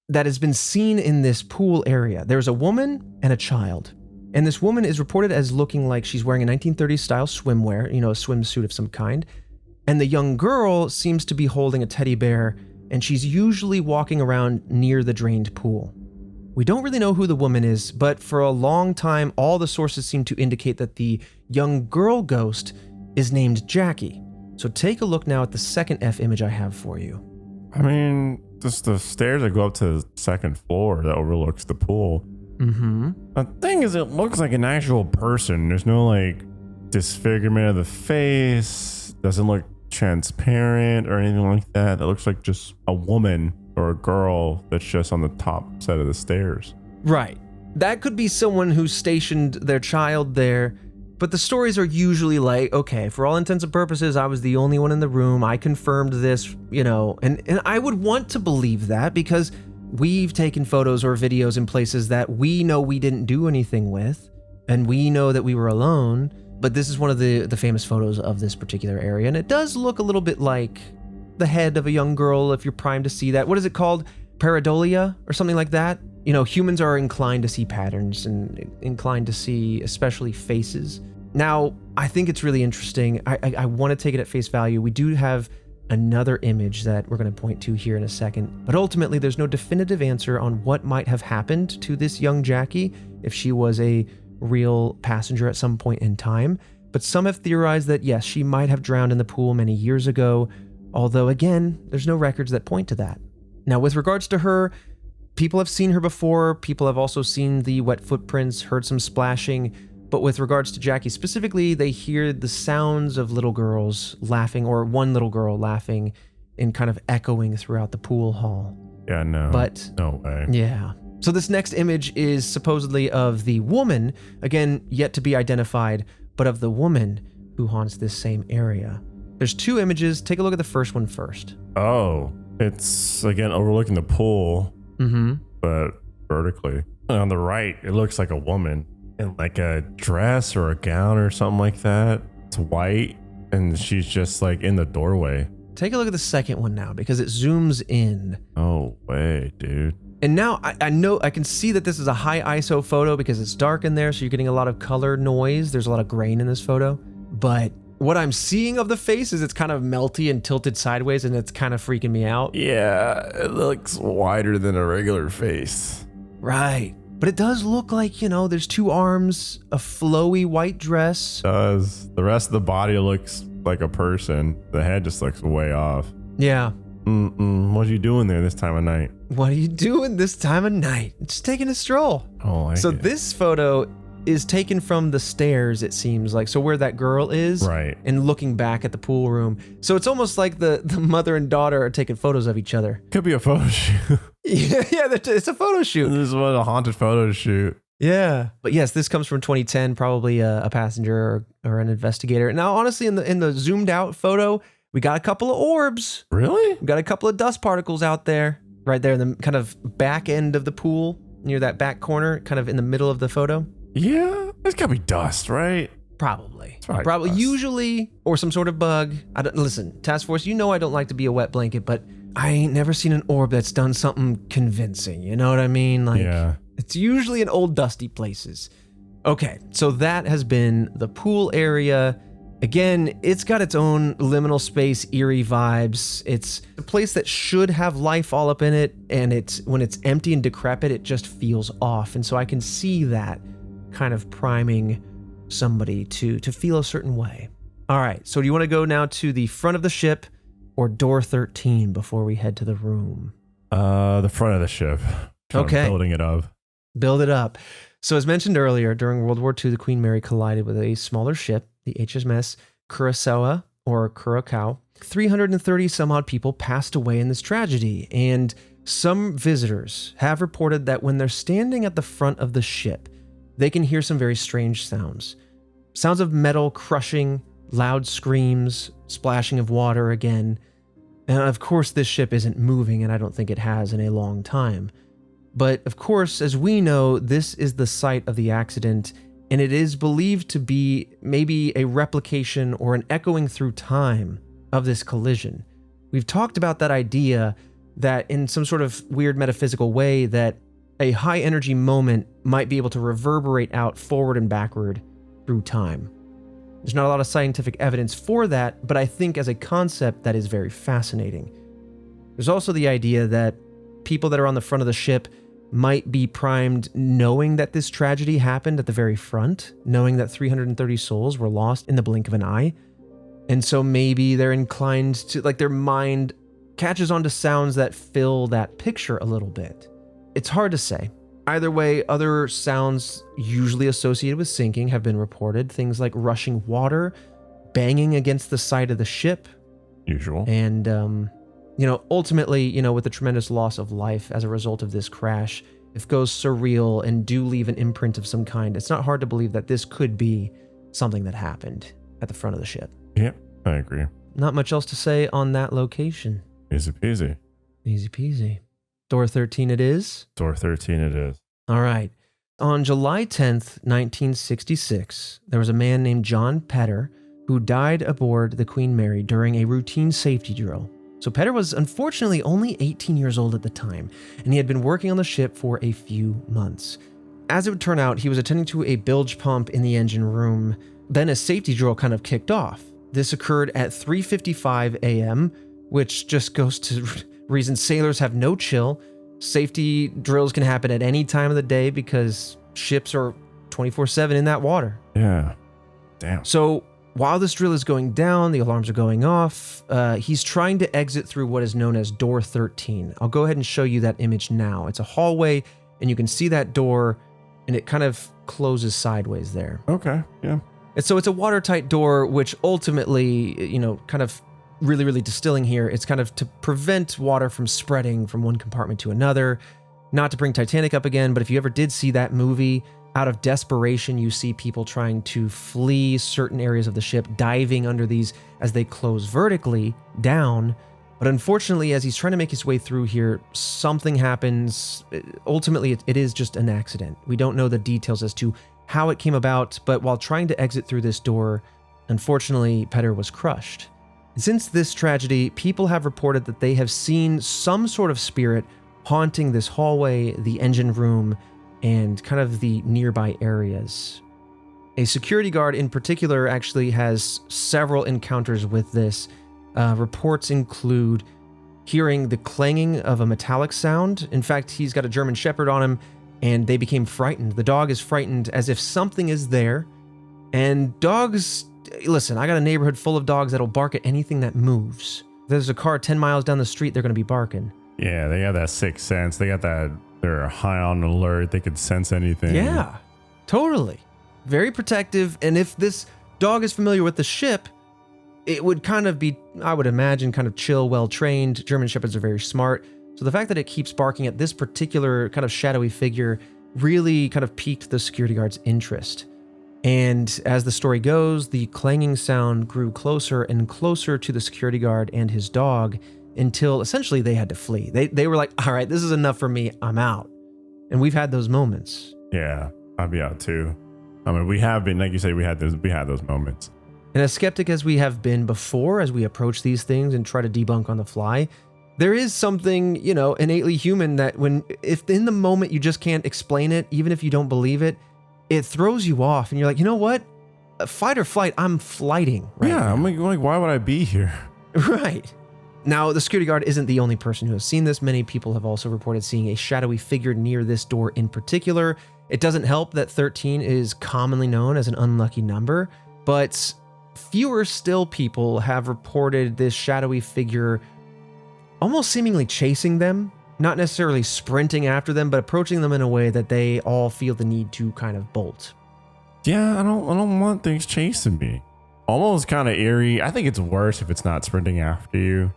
that has been seen in this pool area, there's a woman and a child. And this woman is reported as looking like she's wearing a 1930s style swimwear, a swimsuit of some kind. And the young girl seems to be holding a teddy bear, and she's usually walking around near the drained pool. We don't really know who the woman is, but for a long time, all the sources seem to indicate that the young girl ghost is named Jackie. So take a look now at the second F image I have for you.
I mean, just the stairs that go up to the second floor that overlooks the pool.
Mm-hmm.
The thing is, it looks like an actual person. There's no disfigurement of the face. Doesn't look transparent or anything like that. It looks like just a woman or a girl that's just on the top set of the stairs.
Right. That could be someone who stationed their child there. But the stories are usually like, okay, for all intents and purposes, I was the only one in the room. I confirmed this, and I would want to believe that because we've taken photos or videos in places that we know we didn't do anything with, and we know that we were alone. But this is one of the famous photos of this particular area, and it does look a little bit like the head of a young girl if you're primed to see that. What is it called? Pareidolia or something like that? Humans are inclined to see patterns and inclined to see especially faces. Now, I think it's really interesting. I want to take it at face value. We do have another image that we're going to point to here in a second, but ultimately there's no definitive answer on what might have happened to this young Jackie if she was a real passenger at some point in time. But some have theorized that yes, she might have drowned in the pool many years ago, although again, there's no records that point to that. Now, with regards to her, people have seen her before. People have also seen the wet footprints, heard some splashing. But with regards to Jackie specifically, they hear the sounds of little girls laughing, or one little girl laughing and kind of echoing throughout the pool hall.
Yeah, no.
But
no way.
Yeah. So this next image is supposedly of the woman, again, yet to be identified, but of the woman who haunts this same area. There's 2 images. Take a look at the first one first.
Oh, it's again overlooking the pool, but vertically. And on the right, it looks like a woman in like a dress or a gown or something like that. It's white, and she's just like in the doorway.
Take a look at the second one now, because it zooms in.
Oh way, dude.
And now I know I can see that this is a high ISO photo because it's dark in there, so you're getting a lot of color noise. There's a lot of grain in this photo. But what I'm seeing of the face is it's kind of melty and tilted sideways, and it's kind of freaking me out.
Yeah, it looks wider than a regular face.
Right. But it does look like, there's 2 arms, a flowy white dress.
It does. The rest of the body looks like a person. The head just looks way off.
Yeah.
What are you doing there this time of night?
What are you doing this time of night? Just taking a stroll.
Oh,
so this photo is taken from the stairs, it seems like. So where that girl is,
right,
and looking back at the pool room. So it's almost like the mother and daughter are taking photos of each other.
Could be a photo shoot.
yeah, it's a photo shoot.
This is what a haunted photo shoot.
Yeah. But yes, this comes from 2010, probably a passenger or an investigator. Now, honestly, in the zoomed out photo, we got a couple of orbs.
Really?
We got a couple of dust particles out there, right there in the kind of back end of the pool, near that back corner, kind of in the middle of the photo.
Yeah, there's gotta be dust, right?
Probably.
Probably dust.
Usually, or some sort of bug. Listen, Task Force, I don't like to be a wet blanket, but I ain't never seen an orb that's done something convincing. You know what I mean? Like,
yeah.
It's usually in old dusty places. Okay, so that has been the pool area. Again, it's got its own liminal space, eerie vibes. It's a place that should have life all up in it, and when it's empty and decrepit, it just feels off. And so I can see that kind of priming somebody to feel a certain way. All right, so do you want to go now to the front of the ship or door 13 before we head to the room?
The front of the ship.
Okay.
Building it up.
Build it up. So as mentioned earlier, during World War II, the Queen Mary collided with a smaller ship, the HMS Curacao or Curacao. 330 some odd people passed away in this tragedy, and some visitors have reported that when they're standing at the front of the ship, they can hear some very strange sounds. Sounds of metal crushing, loud screams, splashing of water again. And of course, this ship isn't moving, and I don't think it has in a long time. But of course, as we know, this is the site of the accident, and it is believed to be maybe a replication or an echoing through time of this collision. We've talked about that idea that in some sort of weird metaphysical way that a high energy moment might be able to reverberate out forward and backward through time. There's not a lot of scientific evidence for that, but I think as a concept that is very fascinating. There's also the idea that people that are on the front of the ship might be primed knowing that this tragedy happened at the very front, knowing that 330 souls were lost in the blink of an eye. And so maybe they're inclined to, like, their mind catches on to sounds that fill that picture a little bit. It's hard to say. Either way, other sounds usually associated with sinking have been reported. Things like rushing water, banging against the side of the ship.
Usual.
And, ultimately, with the tremendous loss of life as a result of this crash, if goes surreal and do leave an imprint of some kind, it's not hard to believe that this could be something that happened at the front of the ship.
Yep, I agree.
Not much else to say on that location.
Easy peasy.
Easy peasy. Door 13 it is?
Door 13 it is.
All right. On July 10th, 1966, there was a man named John Petter who died aboard the Queen Mary during a routine safety drill. So Petter was unfortunately only 18 years old at the time, and he had been working on the ship for a few months. As it would turn out, he was attending to a bilge pump in the engine room. Then a safety drill kind of kicked off. This occurred at 3:55 a.m., which just goes to reason sailors have no chill. Safety drills can happen at any time of the day because ships are 24/7 in that water.
Yeah. Damn.
So while this drill is going down, the alarms are going off. He's trying to exit through what is known as door 13. I'll go ahead and show you that image now. It's a hallway, and you can see that door and it kind of closes sideways there.
Okay, yeah.
And so it's a watertight door, which ultimately, kind of really distilling here, it's kind of to prevent water from spreading from one compartment to another. Not to bring Titanic up again, but if you ever did see that movie, out of desperation, you see people trying to flee certain areas of the ship, diving under these as they close vertically down. But unfortunately, as he's trying to make his way through here, something happens. Ultimately, it is just an accident. We don't know the details as to how it came about, but while trying to exit through this door, unfortunately, Petter was crushed. And since this tragedy, people have reported that they have seen some sort of spirit haunting this hallway, the engine room, and kind of the nearby areas. A security guard in particular actually has several encounters with this. Reports include hearing the clanging of a metallic sound. In fact, he's got a German Shepherd on him, and they became frightened. The dog is frightened as if something is there. And dogs, listen, I got a neighborhood full of dogs that'll bark at anything that moves. If there's a car 10 miles down the street, they're going to be barking.
Yeah, they got that sixth sense. They got that, they're high on alert. They could sense anything.
Yeah, totally. Very protective. And if this dog is familiar with the ship, it would kind of be, I would imagine, kind of chill, well-trained. German Shepherds are very smart. So the fact that it keeps barking at this particular kind of shadowy figure really kind of piqued the security guard's interest. And as the story goes, the clanging sound grew closer and closer to the security guard and his dog until essentially they had to flee. They were like, all right, this is enough for me. I'm out. And we've had those moments.
Yeah, I'd be out too. I mean, we have been, like you say, we had those moments.
And as skeptic as we have been before, as we approach these things and try to debunk on the fly, there is something, innately human that if in the moment you just can't explain it, even if you don't believe it, it throws you off. And you're like, you know what? Fight or flight, I'm flighting right now.
I'm like, why would I be here?
Right. Now, the security guard isn't the only person who has seen this. Many people have also reported seeing a shadowy figure near this door in particular. It doesn't help that 13 is commonly known as an unlucky number, but fewer still people have reported this shadowy figure almost seemingly chasing them, not necessarily sprinting after them, but approaching them in a way that they all feel the need to kind of bolt.
Yeah, I don't want things chasing me. Almost kind of eerie. I think it's worse if it's not sprinting after you,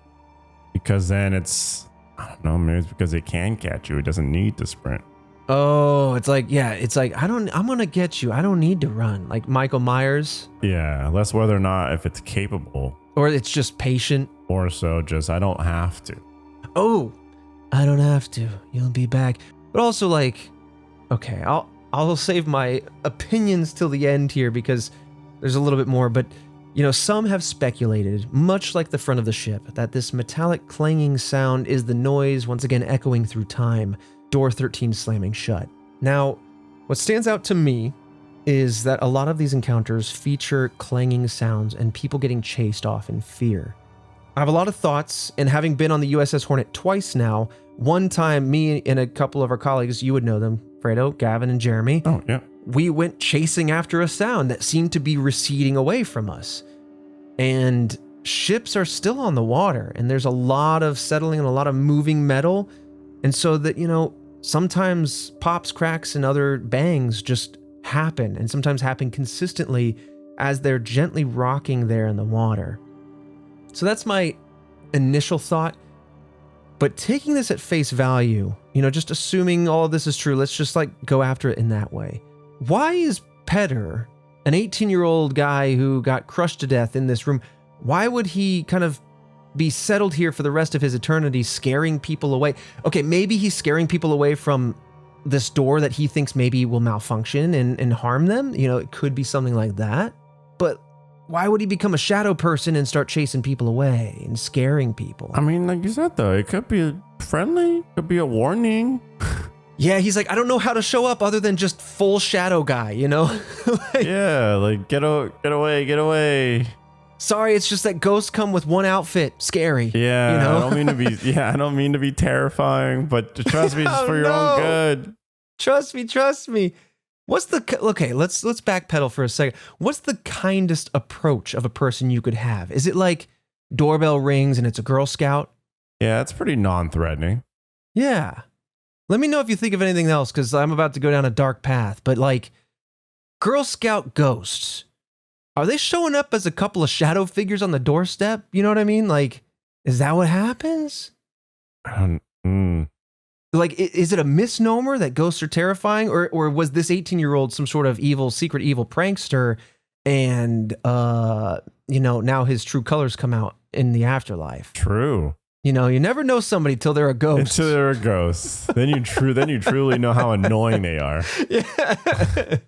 because then I don't know, maybe it's because it can catch you. It doesn't need to sprint.
Oh, it's like, I'm going to get you. I don't need to run. Like Michael Myers.
Yeah, less whether or not if it's capable.
Or it's just patient.
Or so just, I don't have to.
Oh, I don't have to. You'll be back. But also like, okay, I'll save my opinions till the end here because there's a little bit more. But, some have speculated, much like the front of the ship, that this metallic clanging sound is the noise once again echoing through time. Door 13 slamming shut. Now, what stands out to me is that a lot of these encounters feature clanging sounds and people getting chased off in fear. I have a lot of thoughts, and having been on the USS Hornet twice now, one time me and a couple of our colleagues, you would know them, Fredo, Gavin, and Jeremy.
Oh, yeah.
We went chasing after a sound that seemed to be receding away from us. And ships are still on the water, and there's a lot of settling and a lot of moving metal. And so that, sometimes pops, cracks, and other bangs just happen, and sometimes happen consistently as they're gently rocking there in the water. So that's my initial thought. But taking this at face value, just assuming all of this is true, let's just go after it in that way. Why is Petter, an 18-year-old guy who got crushed to death in this room, why would he kind of be settled here for the rest of his eternity, scaring people away? Okay, maybe he's scaring people away from this door that he thinks maybe will malfunction and harm them. It could be something like that. But why would he become a shadow person and start chasing people away and scaring people?
I mean, like you said, though, it could be friendly, could be a warning.
Yeah, he's like, I don't know how to show up other than just full shadow guy,
Yeah, like get away.
Sorry, it's just that ghosts come with one outfit. Scary.
Yeah, I don't mean to be terrifying, but trust me, it's for your own good. Trust
me. Okay, let's backpedal for a second. What's the kindest approach of a person you could have? Is it like doorbell rings and it's a Girl Scout?
Yeah, it's pretty non-threatening.
Yeah. Let me know if you think of anything else, because I'm about to go down a dark path. But like, Girl Scout ghosts, are they showing up as a couple of shadow figures on the doorstep? You know what I mean? Like, is that what happens? Like, is it a misnomer that ghosts are terrifying, or was this 18-year-old some sort of secret evil prankster, and now his true colors come out in the afterlife?
True.
You never know somebody till they're a ghost.
Until they're a ghost, then you truly know how annoying they are.
Yeah.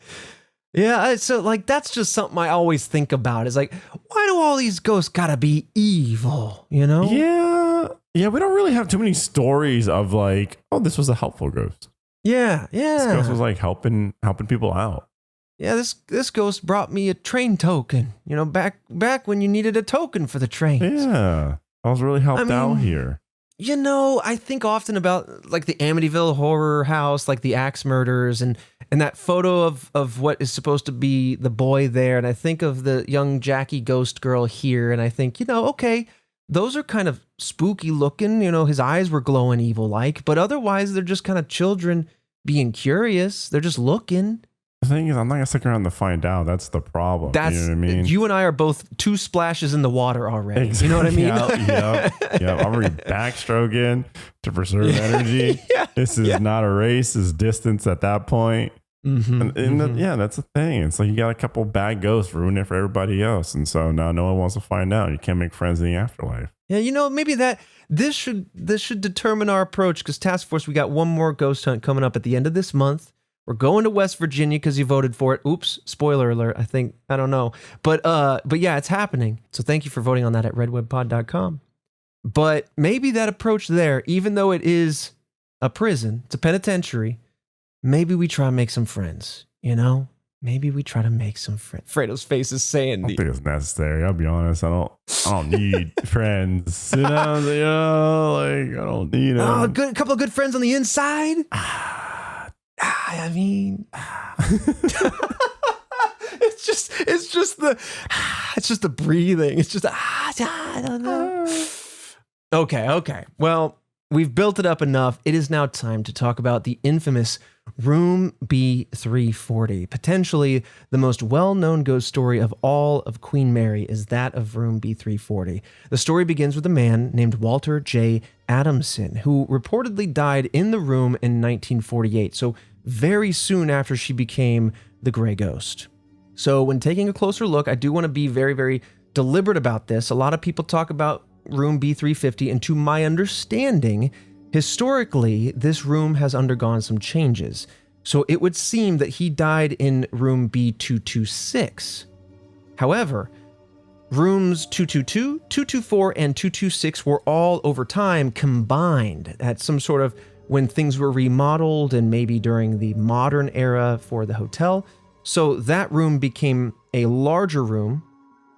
Yeah, so like that's just something I always think about. Is like, why do all these ghosts gotta be evil?
Yeah, we don't really have too many stories of like, oh, this was a helpful ghost.
Yeah.
This ghost was like helping people out.
Yeah, this ghost brought me a train token. Back when you needed a token for the train.
Yeah, I was really helped out here.
I think often about like the Amityville horror house, like the axe murders, and that photo of what is supposed to be the boy there. And I think of the young Jackie ghost girl here. And I think, okay, those are kind of spooky looking. His eyes were glowing evil like, but otherwise they're just kind of children being curious. They're just looking.
The thing is, I'm not going to stick around to find out. That's the problem. You know what I mean?
You and I are both 2 splashes in the water already. Exactly. You know what I mean?
Yep. I'm already backstroking to preserve energy. Yeah. This is not a race. It's distance at that point. Mm-hmm, that's the thing. It's like you got a couple bad ghosts ruining it for everybody else. And so now no one wants to find out. You can't make friends in the afterlife.
Yeah, maybe this should determine our approach, because Task Force, we got one more ghost hunt coming up at the end of this month. We're going to West Virginia because you voted for it. Oops, spoiler alert. I don't know. But yeah, it's happening. So thank you for voting on that at redwebpod.com. But maybe that approach there, even though it is a prison, it's a penitentiary, maybe we try and make some friends, Maybe we try to make some friends. Fredo's face is saying,
I don't think it's necessary. I'll be honest. I don't need friends. I don't need them.
Oh, a couple of good friends on the inside. I mean, it's just the breathing. It's just I don't know. Okay. Well, we've built it up enough. It is now time to talk about the infamous Room B340. Potentially the most well-known ghost story of all of Queen Mary is that of Room B340. The story begins with a man named Walter J. Adamson, who reportedly died in the room in 1948. So very soon after she became the Gray Ghost. So when taking a closer look, I do want to be very, very deliberate about this. A lot of people talk about Room B350, and to my understanding, historically, this room has undergone some changes. So it would seem that he died in room B226. However, rooms 222, 224, and 226 were all over time combined at some sort of when things were remodeled and maybe during the modern era for the hotel. So that room became a larger room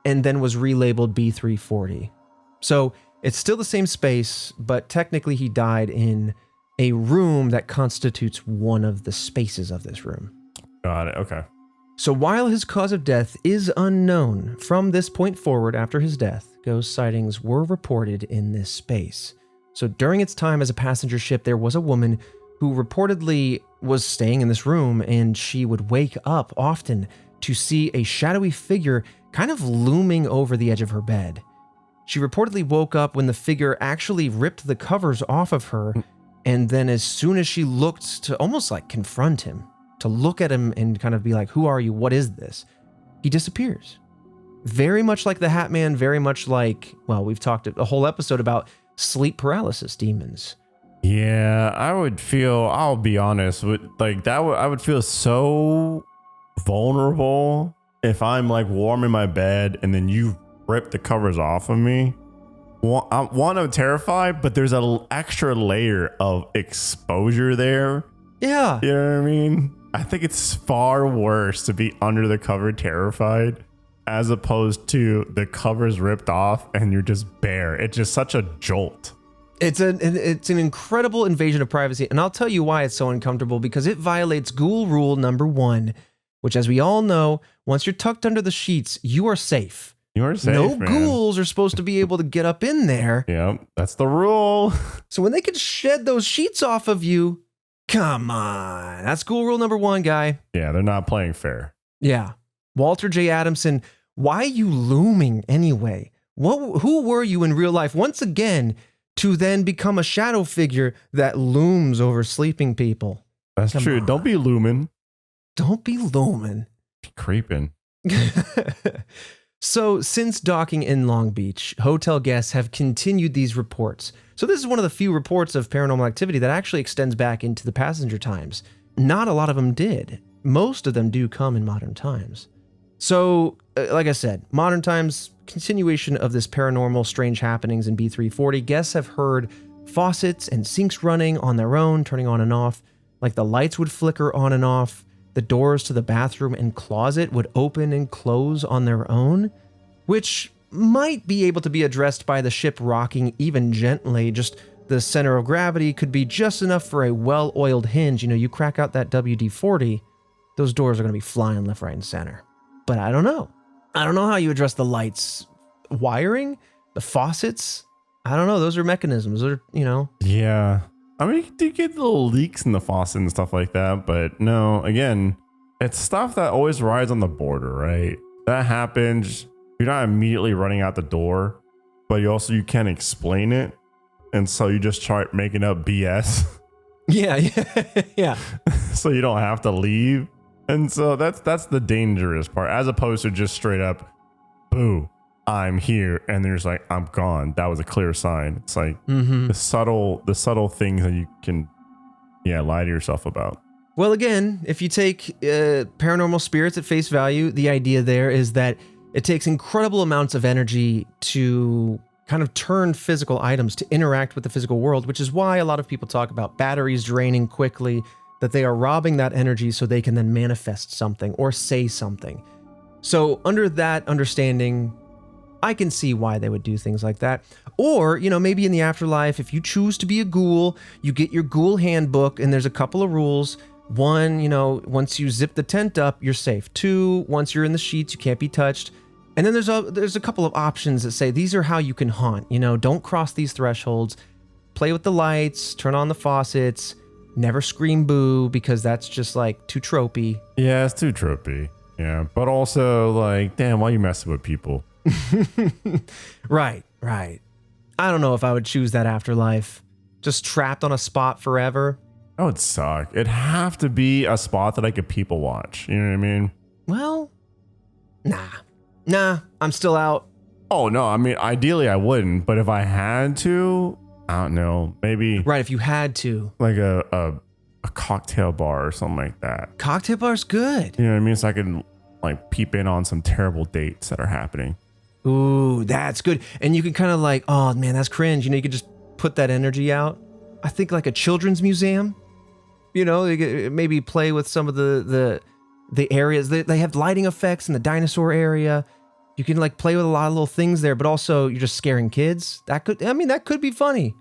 and then was relabeled B340. So it's still the same space, but technically he died in a room that constitutes one of the spaces of this room.
Got it. Okay.
So while his cause of death is unknown, from this point forward after his death, ghost sightings were reported in this space. So during its time as a passenger ship, there was a woman who reportedly was staying in this room, and she would wake up often to see a shadowy figure kind of looming over the edge of her bed. She reportedly woke up when the figure actually ripped the covers off of her, and then as soon as she looked to almost like confront him, to look at him and kind of be like, who are you? What is this? He disappears. Very much like the Hat Man, very much like, well, we've talked a whole episode about sleep paralysis demons.
Yeah, I'll be honest, with like that, I would feel so vulnerable if I'm like warm in my bed and then you rip the covers off of me. I'm terrified, but there's an extra layer of exposure there.
Yeah.
You know what I mean? I think it's far worse to be under the cover terrified as opposed to the covers ripped off and you're just bare. It's just such a jolt.
It's an incredible invasion of privacy, and I'll tell you why it's so uncomfortable, because it violates ghoul rule number 1, which, as we all know, once you're tucked under the sheets, you are safe.
You are safe,
no
man.
Ghouls are supposed to be able to get up in there.
Yep, that's the rule.
So when they can shed those sheets off of you, Come on. That's school rule number 1, guy.
Yeah, they're not playing fair.
Yeah. Walter J. Adamson, why are you looming anyway? Who were you in real life once again to then become a shadow figure that looms over sleeping people?
That's
Come
true.
on.
Don't be looming.
Don't be looming.
Creeping.
So, since docking in Long Beach, hotel guests have continued these reports. So, this is one of the few reports of paranormal activity that actually extends back into the passenger times. Not a lot of them did. Most of them do come in modern times. So, like I said, modern times, continuation of this paranormal strange happenings in B340. Guests have heard faucets and sinks running on their own, turning on and off, like the lights would flicker on and off. The doors to the bathroom and closet would open and close on their own, which might be able to be addressed by the ship rocking even gently. Just the center of gravity could be just enough for a well-oiled hinge. You know, you crack out that WD-40, those doors are going to be flying left, right, and center. But I don't know. I don't know how you address the lights. Wiring? The faucets? I don't know. Those are mechanisms. Those are, you know.
Yeah. I mean, you do get little leaks in the faucet and stuff like that, but no, again, it's stuff that always rides on the border, right? That happens. You're not immediately running out the door, but you can't explain it. And so you just start making up BS.
Yeah.
So you don't have to leave. And so that's the dangerous part, as opposed to just straight up, boo, I'm here, and there's like, I'm gone. That was a clear sign. It's like the subtle things that you can, lie to yourself about.
Well, again, if you take paranormal spirits at face value, the idea there is that it takes incredible amounts of energy to kind of turn physical items to interact with the physical world, which is why a lot of people talk about batteries draining quickly, that they are robbing that energy so they can then manifest something or say something. So under that understanding, I can see why they would do things like that. Or, maybe in the afterlife, if you choose to be a ghoul, you get your ghoul handbook and there's a couple of rules. 1, once you zip the tent up, you're safe. 2, once you're in the sheets, you can't be touched. And then there's a couple of options that say these are how you can haunt. Don't cross these thresholds. Play with the lights, turn on the faucets, never scream boo because that's just like too tropey.
Yeah, it's too tropey. Yeah, but also like, damn, why are you messing with people?
Right. I don't know if I would choose that afterlife. Just trapped on a spot forever.
That would suck. It'd have to be a spot that I could people watch. You know what I mean?
Well, nah, I'm still out.
Oh, no, I mean, ideally I wouldn't, but if I had to, I don't know, maybe.
Right, if you had to.
Like a cocktail bar or something like that.
Cocktail bar's good.
You know what I mean? So I can like peep in on some terrible dates that are happening.
Ooh, that's good. And you can kind of like, oh man, that's cringe. You could just put that energy out. I think like a children's museum, you could maybe play with some of the areas. They have lighting effects in the dinosaur area. You can like play with a lot of little things there, but also you're just scaring kids. That could be funny.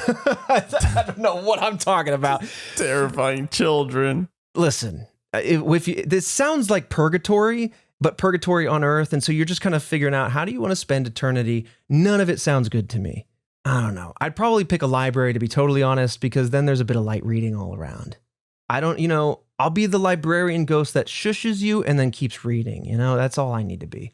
I don't know what I'm talking about.
Terrifying children.
Listen, this sounds like purgatory, but purgatory on earth. And so you're just kind of figuring out, how do you want to spend eternity? None of it sounds good to me. I don't know. I'd probably pick a library, to be totally honest, because then there's a bit of light reading all around. I'll be the librarian ghost that shushes you and then keeps reading. That's all I need to be.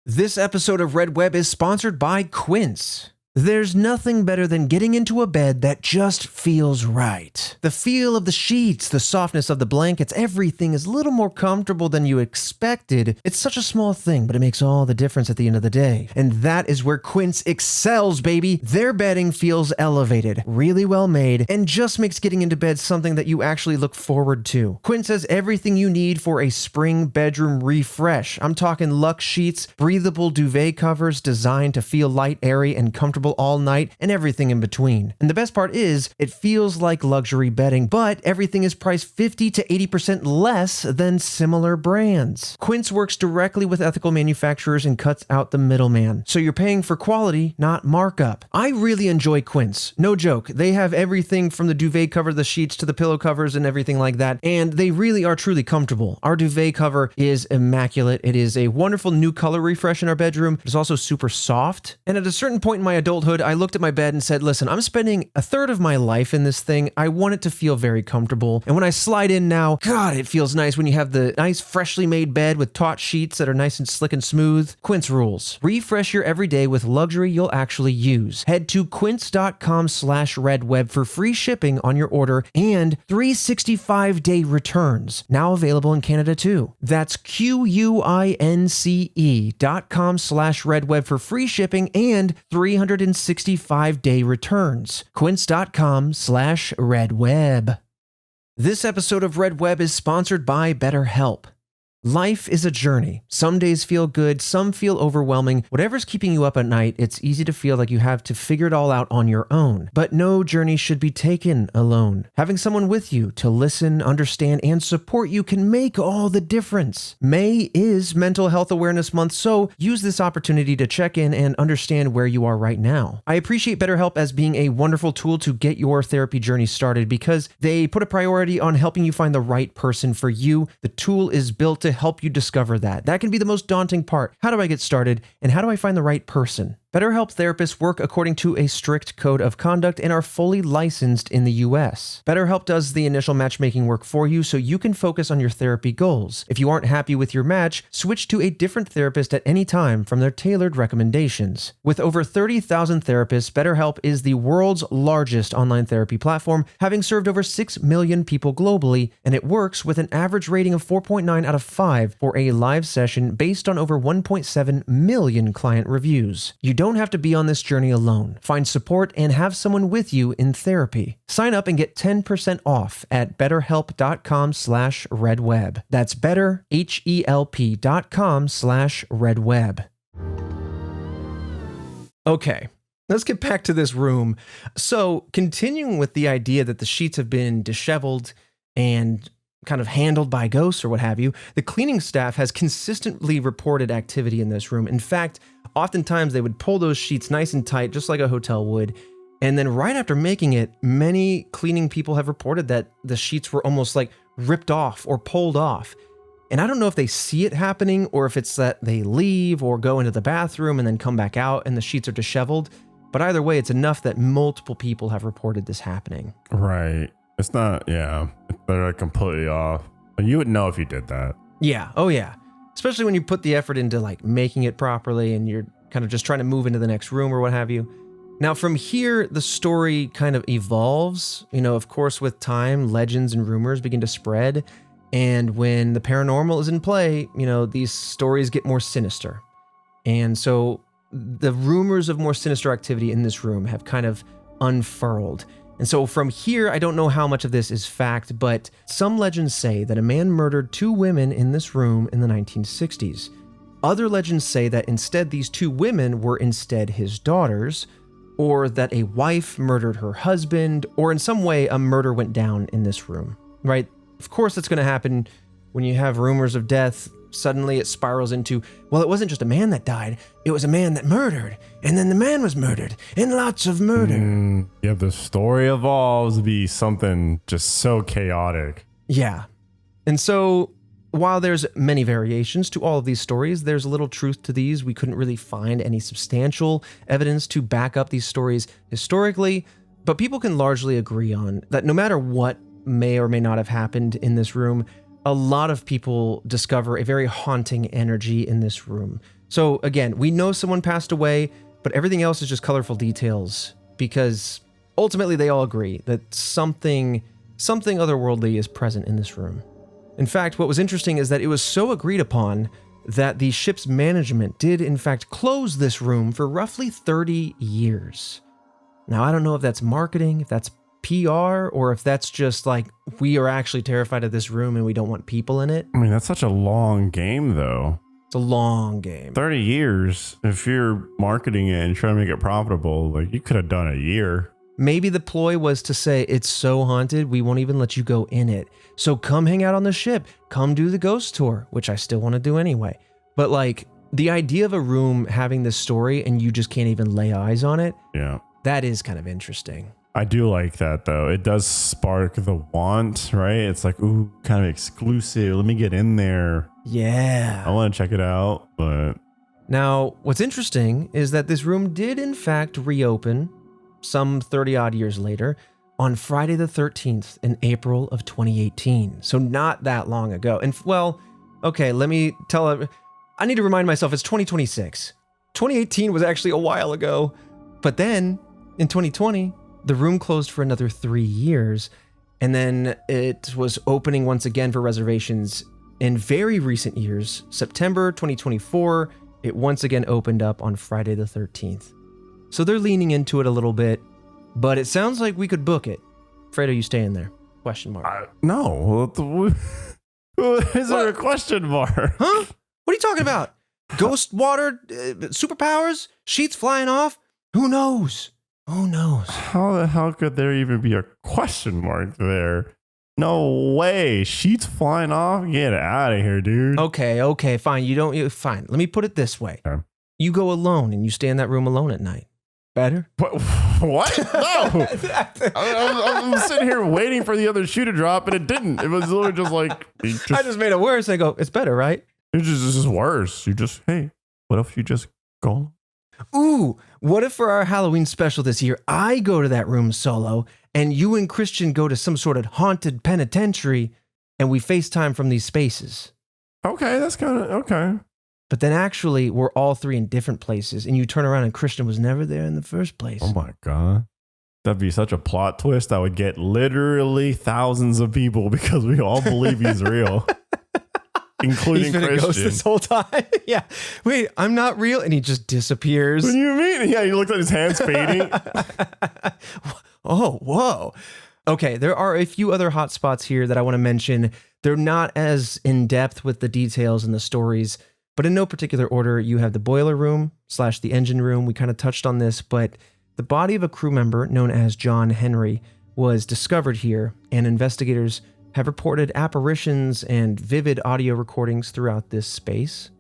This episode of Red Web is sponsored by Quince. There's nothing better than getting into a bed that just feels right. The feel of the sheets, the softness of the blankets, everything is a little more comfortable than you expected. It's such a small thing, but it makes all the difference at the end of the day. And that is where Quince excels, baby. Their bedding feels elevated, really well made, and just makes getting into bed something that you actually look forward to. Quince has everything you need for a spring bedroom refresh. I'm talking luxe sheets, breathable duvet covers designed to feel light, airy, and comfortable all night, and everything in between. And the best part is, it feels like luxury bedding, but everything is priced 50 to 80% less than similar brands. Quince works directly with ethical manufacturers and cuts out the middleman. So you're paying for quality, not markup. I really enjoy Quince. No joke. They have everything from the duvet cover, the sheets, to the pillow covers and everything like that. And they really are truly comfortable. Our duvet cover is immaculate. It is a wonderful new color refresh in our bedroom. It's also super soft. And at a certain point in my adult adulthood, I looked at my bed and said, listen, I'm spending a third of my life in this thing. I want it to feel very comfortable. And when I slide in now, God, it feels nice when you have the nice freshly made bed with taut sheets that are nice and slick and smooth. Quince rules. Refresh your everyday with luxury you'll actually use. Head to quince.com/redweb for free shipping on your order and 365-day returns. Now available in Canada too. That's QUINCE.com/redweb for free shipping and 365-day returns. Quince.com/redweb. This episode of Red Web is sponsored by BetterHelp. Life is a journey. Some days feel good, some feel overwhelming. Whatever's keeping you up at night, it's easy to feel like you have to figure it all out on your own. But no journey should be taken alone. Having someone with you to listen, understand, and support you can make all the difference. May is Mental Health Awareness Month, so use this opportunity to check in and understand where you are right now. I appreciate BetterHelp as being a wonderful tool to get your therapy journey started because they put a priority on helping you find the right person for you. The tool is built to help you discover that. That can be the most daunting part. How do I get started? And how do I find the right person? BetterHelp therapists work according to a strict code of conduct and are fully licensed in the US. BetterHelp does the initial matchmaking work for you so you can focus on your therapy goals. If you aren't happy with your match, switch to a different therapist at any time from their tailored recommendations. With over 30,000 therapists, BetterHelp is the world's largest online therapy platform, having served over 6 million people globally, and it works with an average rating of 4.9 out of 5 for a live session based on over 1.7 million client reviews. You don't have to be on this journey alone. Find support and have someone with you in therapy. Sign up and get 10% off at betterhelp.com/redweb. That's betterhelp.com/redweb. Okay, let's get back to this room. So, continuing with the idea that the sheets have been disheveled and kind of handled by ghosts or what have you, the cleaning staff has consistently reported activity in this room. In fact, oftentimes they would pull those sheets nice and tight, just like a hotel would. And then right after making it, many cleaning people have reported that the sheets were almost like ripped off or pulled off. And I don't know if they see it happening or if it's that they leave or go into the bathroom and then come back out and the sheets are disheveled. But either way, it's enough that multiple people have reported this happening.
Right. It's not, yeah, they're completely off. You would know if you did that.
Yeah. Oh, yeah. Especially when you put the effort into like making it properly and you're kind of just trying to move into the next room or what have you. Now, from here, the story kind of evolves. You know, of course, with time, legends and rumors begin to spread. And when the paranormal is in play, you know, these stories get more sinister. And so the rumors of more sinister activity in this room have kind of unfurled. And so from here, I don't know how much of this is fact, but some legends say that a man murdered 2 women in this room in the 1960s. Other legends say that instead these 2 women were instead his daughters, or that a wife murdered her husband, or in some way a murder went down in this room, right? Of course that's going to happen when you have rumors of death. Suddenly it spirals into, well, it wasn't just a man that died, it was a man that murdered, and then the man was murdered, and lots of murder.
Yeah, the story evolves to be something just so chaotic.
Yeah. And so while there's many variations to all of these stories, there's little truth to these. We couldn't really find any substantial evidence to back up these stories historically, but people can largely agree on that no matter what may or may not have happened in this room, a lot of people discover a very haunting energy in this room. So again, we know someone passed away, but everything else is just colorful details because ultimately they all agree that something otherworldly is present in this room. In fact, what was interesting is that it was so agreed upon that the ship's management did in fact close this room for roughly 30 years. Now, I don't know if that's marketing, if that's PR, or if that's just like, we are actually terrified of this room and we don't want people in it.
I mean, that's such a long game, though.
It's a long game.
30 years, if you're marketing it and trying to make it profitable, like you could have done a year.
Maybe the ploy was to say, it's so haunted, we won't even let you go in it. So come hang out on the ship, come do the ghost tour, which I still want to do anyway. But like, the idea of a room having this story and you just can't even lay eyes on it,
yeah,
that is kind of interesting.
I do like that, though. It does spark the want, right? It's like, ooh, kind of exclusive. Let me get in there.
Yeah.
I want to check it out, but
Now, what's interesting is that this room did in fact reopen some 30 odd years later on Friday the 13th in April of 2018. So not that long ago. And well, okay, let me tell I need to remind myself it's 2026. 2018 was actually a while ago. But then in 2020, the room closed for another 3 years. And then it was opening once again for reservations in very recent years. September 2024, it once again opened up on Friday the 13th. So they're leaning into it a little bit, but it sounds like we could book it. Fredo, you staying there? Question mark.
No. Is there a question mark?
Huh? What are you talking about? Ghost water, superpowers, sheets flying off? Who knows? Who knows?
How the hell could there even be a question mark there? No way. Sheets flying off? Get out of here, dude.
Okay, fine. Fine. Let me put it this way.
Okay.
You go alone and you stay in that room alone at night. Better?
What? No. I'm sitting here waiting for the other shoe to drop, and it didn't. It was literally just like...
I just made it worse. I go, it's better, right?
It's just worse. Hey, what if you just go?
Ooh, what if for our Halloween special this year, I go to that room solo, and you and Christian go to some sort of haunted penitentiary, and we FaceTime from these spaces?
Okay, that's kind of... Okay.
But then actually, we're all three in different places, and you turn around and Christian was never there in the first place.
Oh my God. That'd be such a plot twist. I would get literally thousands of people because we all believe he's real. Including
He's been
Christian.
a ghost this whole time. Yeah. Wait, I'm not real. And he just disappears.
What do you mean? Yeah, he looked at his hands fading.
Oh, whoa. Okay, there are a few other hotspots here that I want to mention. They're not as in-depth with the details and the stories, but in no particular order. You have the boiler room / the engine room. We kind of touched on this, but the body of a crew member known as John Henry was discovered here, and investigators have reported apparitions and vivid audio recordings throughout this space.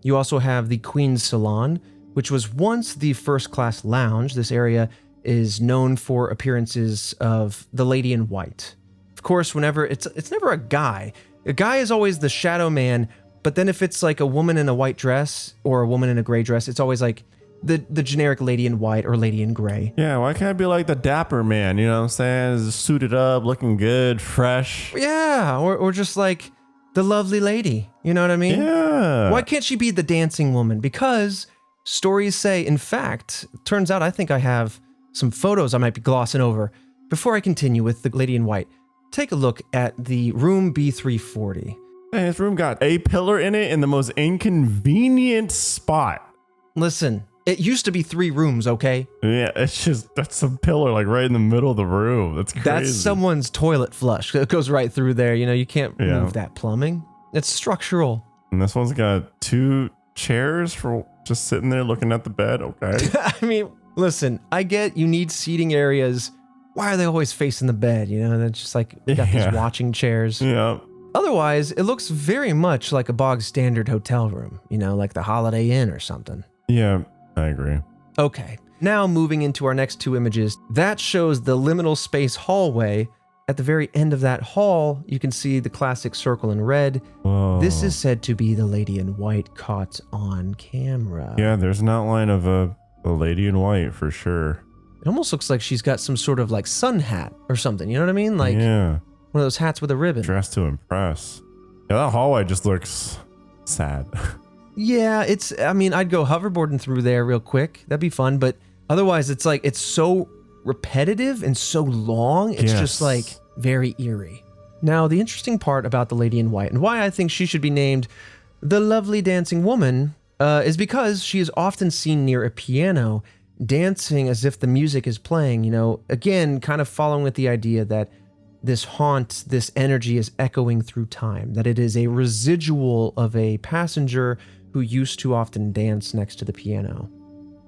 You also have the Queen's Salon, which was once the first-class lounge. This area is known for appearances of the Lady in White. Of course, whenever it's never a guy. A guy is always the shadow man, but then if it's like a woman in a white dress or a woman in a gray dress, it's always like the generic Lady in White or Lady in Gray.
Yeah, why can't it be like the dapper man, you know what I'm saying? Suited up, looking good, fresh.
Yeah, or just like the lovely lady, you know what I mean?
Yeah.
Why can't she be the dancing woman? Because stories say, in fact, turns out I think I have some photos I might be glossing over. Before I continue with the Lady in White, take a look at the room B340.
And this room got a pillar in it in the most inconvenient spot.
Listen, it used to be 3 rooms, okay?
Yeah, that's a pillar like right in the middle of the room. That's crazy.
That's someone's toilet flush. It goes right through there. You know, you can't move that plumbing. It's structural.
And this one's got 2 chairs for just sitting there looking at the bed. Okay.
I mean, listen, I get you need seating areas. Why are they always facing the bed? You know, that's just like, you got these watching chairs.
Yeah.
Otherwise, it looks very much like a bog standard hotel room, you know, like the Holiday Inn or something.
Yeah, I agree.
Okay, now moving into our next 2 images, that shows the liminal space hallway. At the very end of that hall, you can see the classic circle in red.
Whoa.
This is said to be the Lady in White caught on camera.
Yeah, there's an outline of a Lady in White for sure.
It almost looks like she's got some sort of like sun hat or something, you know what I mean? Like
one
of those hats with a ribbon.
Dressed to impress. Yeah, that hallway just looks sad.
Yeah, I'd go hoverboarding through there real quick. That'd be fun. But otherwise, it's like, it's so repetitive and so long. It's just like very eerie. Now, the interesting part about the Lady in White and why I think she should be named the Lovely Dancing Woman is because she is often seen near a piano, dancing as if the music is playing, you know, again, kind of following with the idea that this haunt, this energy is echoing through time, that it is a residual of a passenger who used to often dance next to the piano.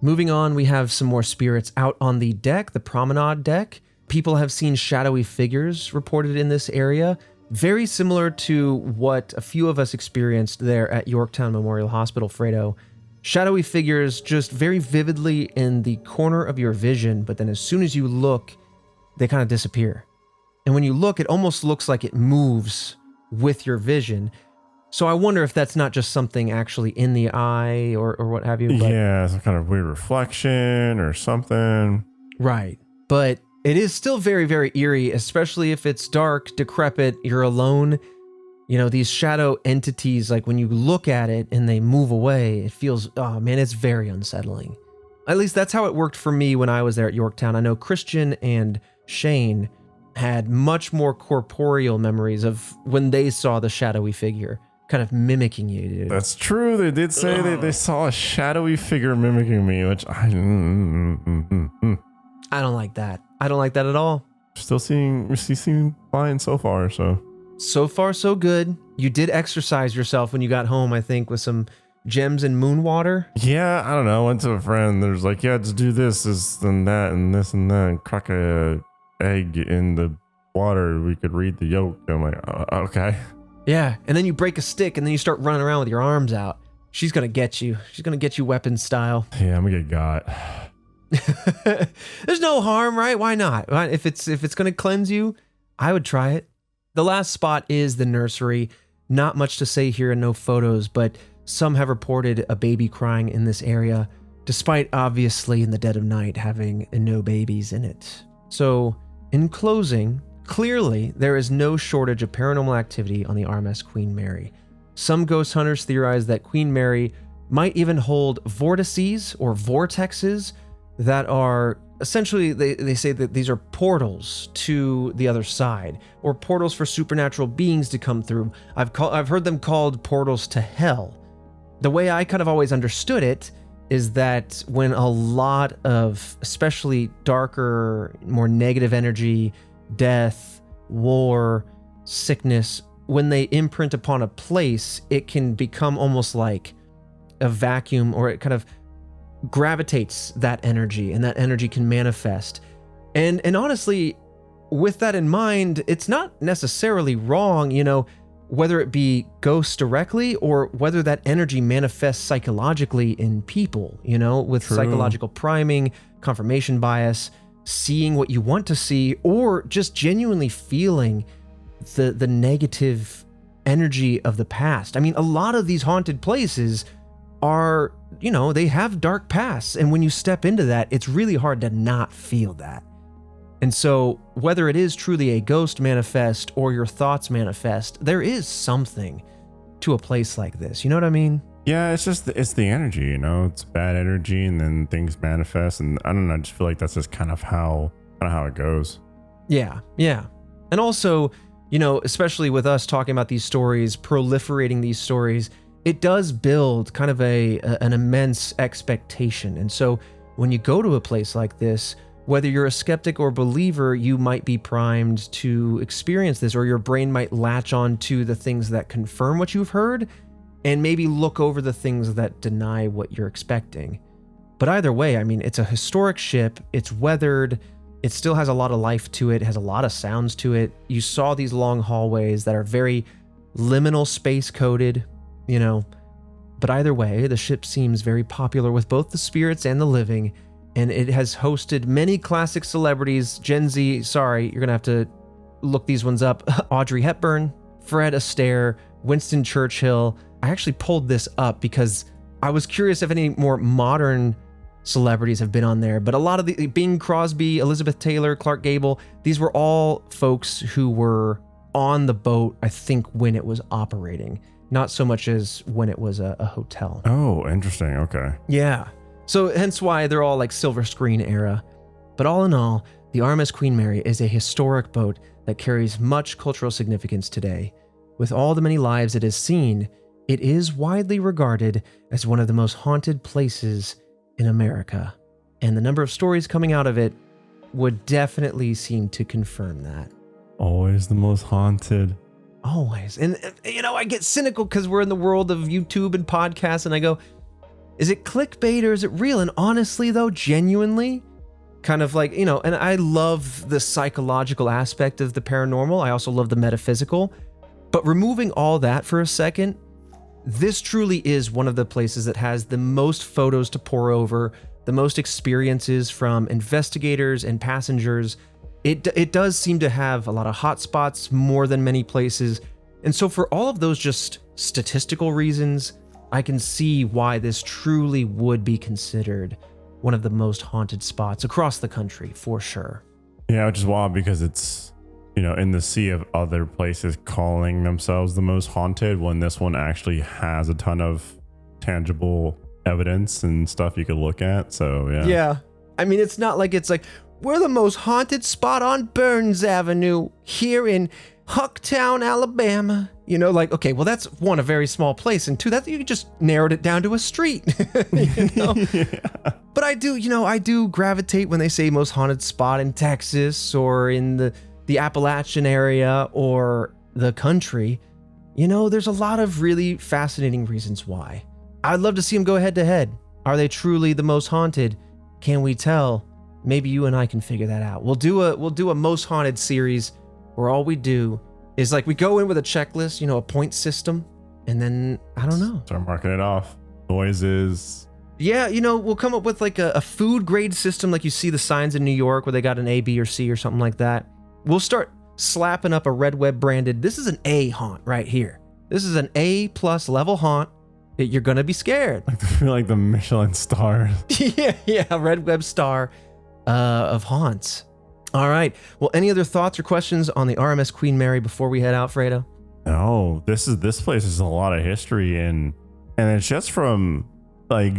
Moving on, we have some more spirits out on the deck, the promenade deck. People have seen shadowy figures reported in this area, very similar to what a few of us experienced there at Yorktown Memorial Hospital, Fredo. Shadowy figures just very vividly in the corner of your vision, but then as soon as you look, they kind of disappear. And when you look, it almost looks like it moves with your vision. So I wonder if that's not just something actually in the eye or what have you. But,
yeah, some kind of weird reflection or something.
right. But it is still very, very eerie, especially if it's dark, decrepit, you're alone. You know, these shadow entities, like when you look at it and they move away, it feels, oh man, it's very unsettling. At least that's how it worked for me when I was there at Yorktown. I know Christian and Shane had much more corporeal memories of when they saw the shadowy figure kind of mimicking you, dude.
That's true. They did say they saw a shadowy figure mimicking me, which I
don't like that. I don't like that at all.
Still seeing fine so far.
So far, so good. You did exercise yourself when you got home, I think, with some gems and moon water.
Yeah, I don't know. I went to a friend. There's like, yeah, just do this and that and this and that, and crack a egg in the water. We could read the yolk. I'm like, okay.
Yeah, and then you break a stick and then you start running around with your arms out. She's gonna get you. She's gonna get you weapon style.
Yeah, I'm gonna get got.
There's no harm, right? Why not? If it's gonna cleanse you, I would try it. The last spot is the nursery. Not much to say here and no photos, but some have reported a baby crying in this area, despite obviously in the dead of night having no babies in it. So, in closing, clearly there is no shortage of paranormal activity on the RMS Queen Mary. Some ghost hunters theorize that Queen Mary might even hold vortices or vortexes that are essentially, they say that these are portals to the other side, or portals for supernatural beings to come through. I've heard them called portals to hell. The way I kind of always understood it is that when a lot of, especially darker, more negative energy, death, war, sickness, when they imprint upon a place, it can become almost like a vacuum, or it kind of gravitates that energy, and that energy can manifest. And honestly, with that in mind, it's not necessarily wrong, you know, whether it be ghosts directly or whether that energy manifests psychologically in people, you know, with
True.
Psychological priming, confirmation bias, seeing what you want to see, or just genuinely feeling the negative energy of the past. I mean, a lot of these haunted places are, you know, they have dark pasts, and when you step into that, it's really hard to not feel that. And so whether it is truly a ghost manifest or your thoughts manifest, there is something to a place like this. You know what I mean?
Yeah, it's the energy, you know, it's bad energy, and then things manifest, and I don't know, I just feel like that's just kind of how it goes.
Yeah. And also, you know, especially with us talking about these stories, proliferating these stories, it does build kind of an immense expectation. And so when you go to a place like this, whether you're a skeptic or believer, you might be primed to experience this, or your brain might latch on to the things that confirm what you've heard and maybe look over the things that deny what you're expecting. But either way, I mean, it's a historic ship, it's weathered, it still has a lot of life to it, has a lot of sounds to it. You saw these long hallways that are very liminal space coded, you know. But either way, the ship seems very popular with both the spirits and the living, and it has hosted many classic celebrities. Gen Z, sorry, you're gonna have to look these ones up. Audrey Hepburn, Fred Astaire, Winston Churchill. I actually pulled this up because I was curious if any more modern celebrities have been on there, but a lot of the Bing Crosby, Elizabeth Taylor, Clark Gable, these were all folks who were on the boat, I think, when it was operating, not so much as when it was a hotel.
Oh, interesting. Okay.
Yeah. So hence why they're all like silver screen era. But all in all, the RMS Queen Mary is a historic boat that carries much cultural significance today. With all the many lives it has seen, it is widely regarded as one of the most haunted places in America. And the number of stories coming out of it would definitely seem to confirm that.
Always the most haunted.
Always. And, you know, I get cynical because we're in the world of YouTube and podcasts, and I go, is it clickbait or is it real? And honestly, though, genuinely, kind of like, you know, and I love the psychological aspect of the paranormal. I also love the metaphysical. But removing all that for a second, this truly is one of the places that has the most photos to pour over, the most experiences from investigators and passengers. It does seem to have a lot of hotspots, more than many places. And so for all of those just statistical reasons, I can see why this truly would be considered one of the most haunted spots across the country, for sure.
Yeah, which is wild because it's, in the sea of other places calling themselves the most haunted when this one actually has a ton of tangible evidence and stuff you could look at. So, yeah.
Yeah. I mean, it's not like we're the most haunted spot on Burns Avenue here in Hucktown, Alabama. Okay, well, that's one, a very small place, and two, that you just narrowed it down to a street. Yeah. But I do gravitate when they say most haunted spot in Texas or in the Appalachian area or the country. There's a lot of really fascinating reasons why. I'd love to see them go head to head. Are they truly the most haunted? Can we tell? Maybe you and I can figure that out. We'll do a most haunted series where all we do is we go in with a checklist, a point system, and then I don't know.
Start marking it off. Noises.
Yeah, we'll come up with a food grade system like you see the signs in New York where they got an A, B, or C or something like that. We'll start slapping up a Red Web branded, this is an A haunt right here. This is an A+ level haunt. You're gonna be scared.
I feel like the Michelin stars.
yeah, Red Web star of haunts. All right. Well, any other thoughts or questions on the RMS Queen Mary before we head out, Fredo?
No, this place is a lot of history and it's just from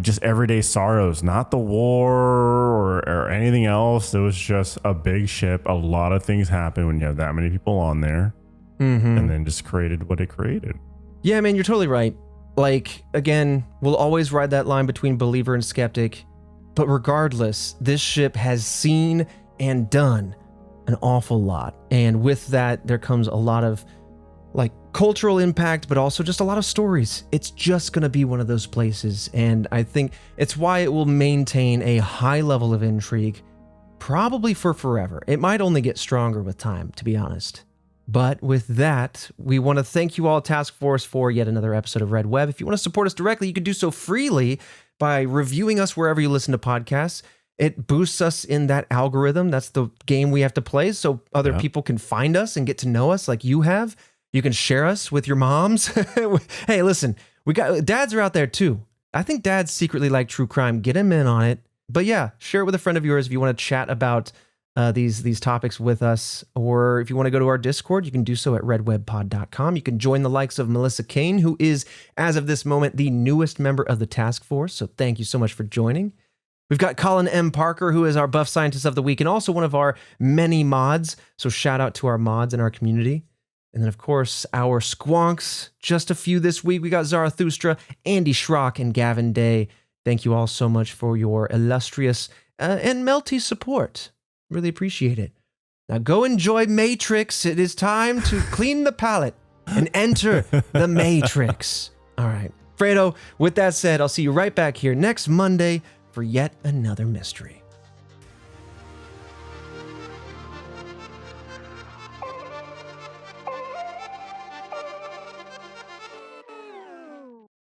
just everyday sorrows, not the war or anything else. It was just a big ship. A lot of things happen when you have that many people on there, and then just created what it created.
Yeah, man, you're totally right. Again, we'll always ride that line between believer and skeptic, but regardless, this ship has seen and done an awful lot. And with that, there comes a lot of cultural impact, but also just a lot of stories. It's just going to be one of those places. And I think it's why it will maintain a high level of intrigue, probably for forever. It might only get stronger with time, to be honest. But with that, we want to thank you all, Task Force, for yet another episode of Red Web. If you want to support us directly, you can do so freely by reviewing us wherever you listen to podcasts. It boosts us in that algorithm. That's the game we have to play so other people can find us and get to know us like you have. You can share us with your moms. Hey, listen, dads are out there too. I think dads secretly like true crime. Get them in on it. But yeah, share it with a friend of yours if you want to chat about these topics with us. Or if you want to go to our Discord, you can do so at redwebpod.com. You can join the likes of Melissa Kane, who is, as of this moment, the newest member of the task force. So thank you so much for joining. We've got Colin M. Parker, who is our Buff Scientist of the Week and also one of our many mods. So shout out to our mods in our community. And then, of course, our squonks, just a few this week. We got Zarathustra, Andy Schrock, and Gavin Day. Thank you all so much for your illustrious and melty support. Really appreciate it. Now go enjoy Matrix. It is time to clean the palate and enter the Matrix. All right. Fredo, with that said, I'll see you right back here next Monday for yet another mystery.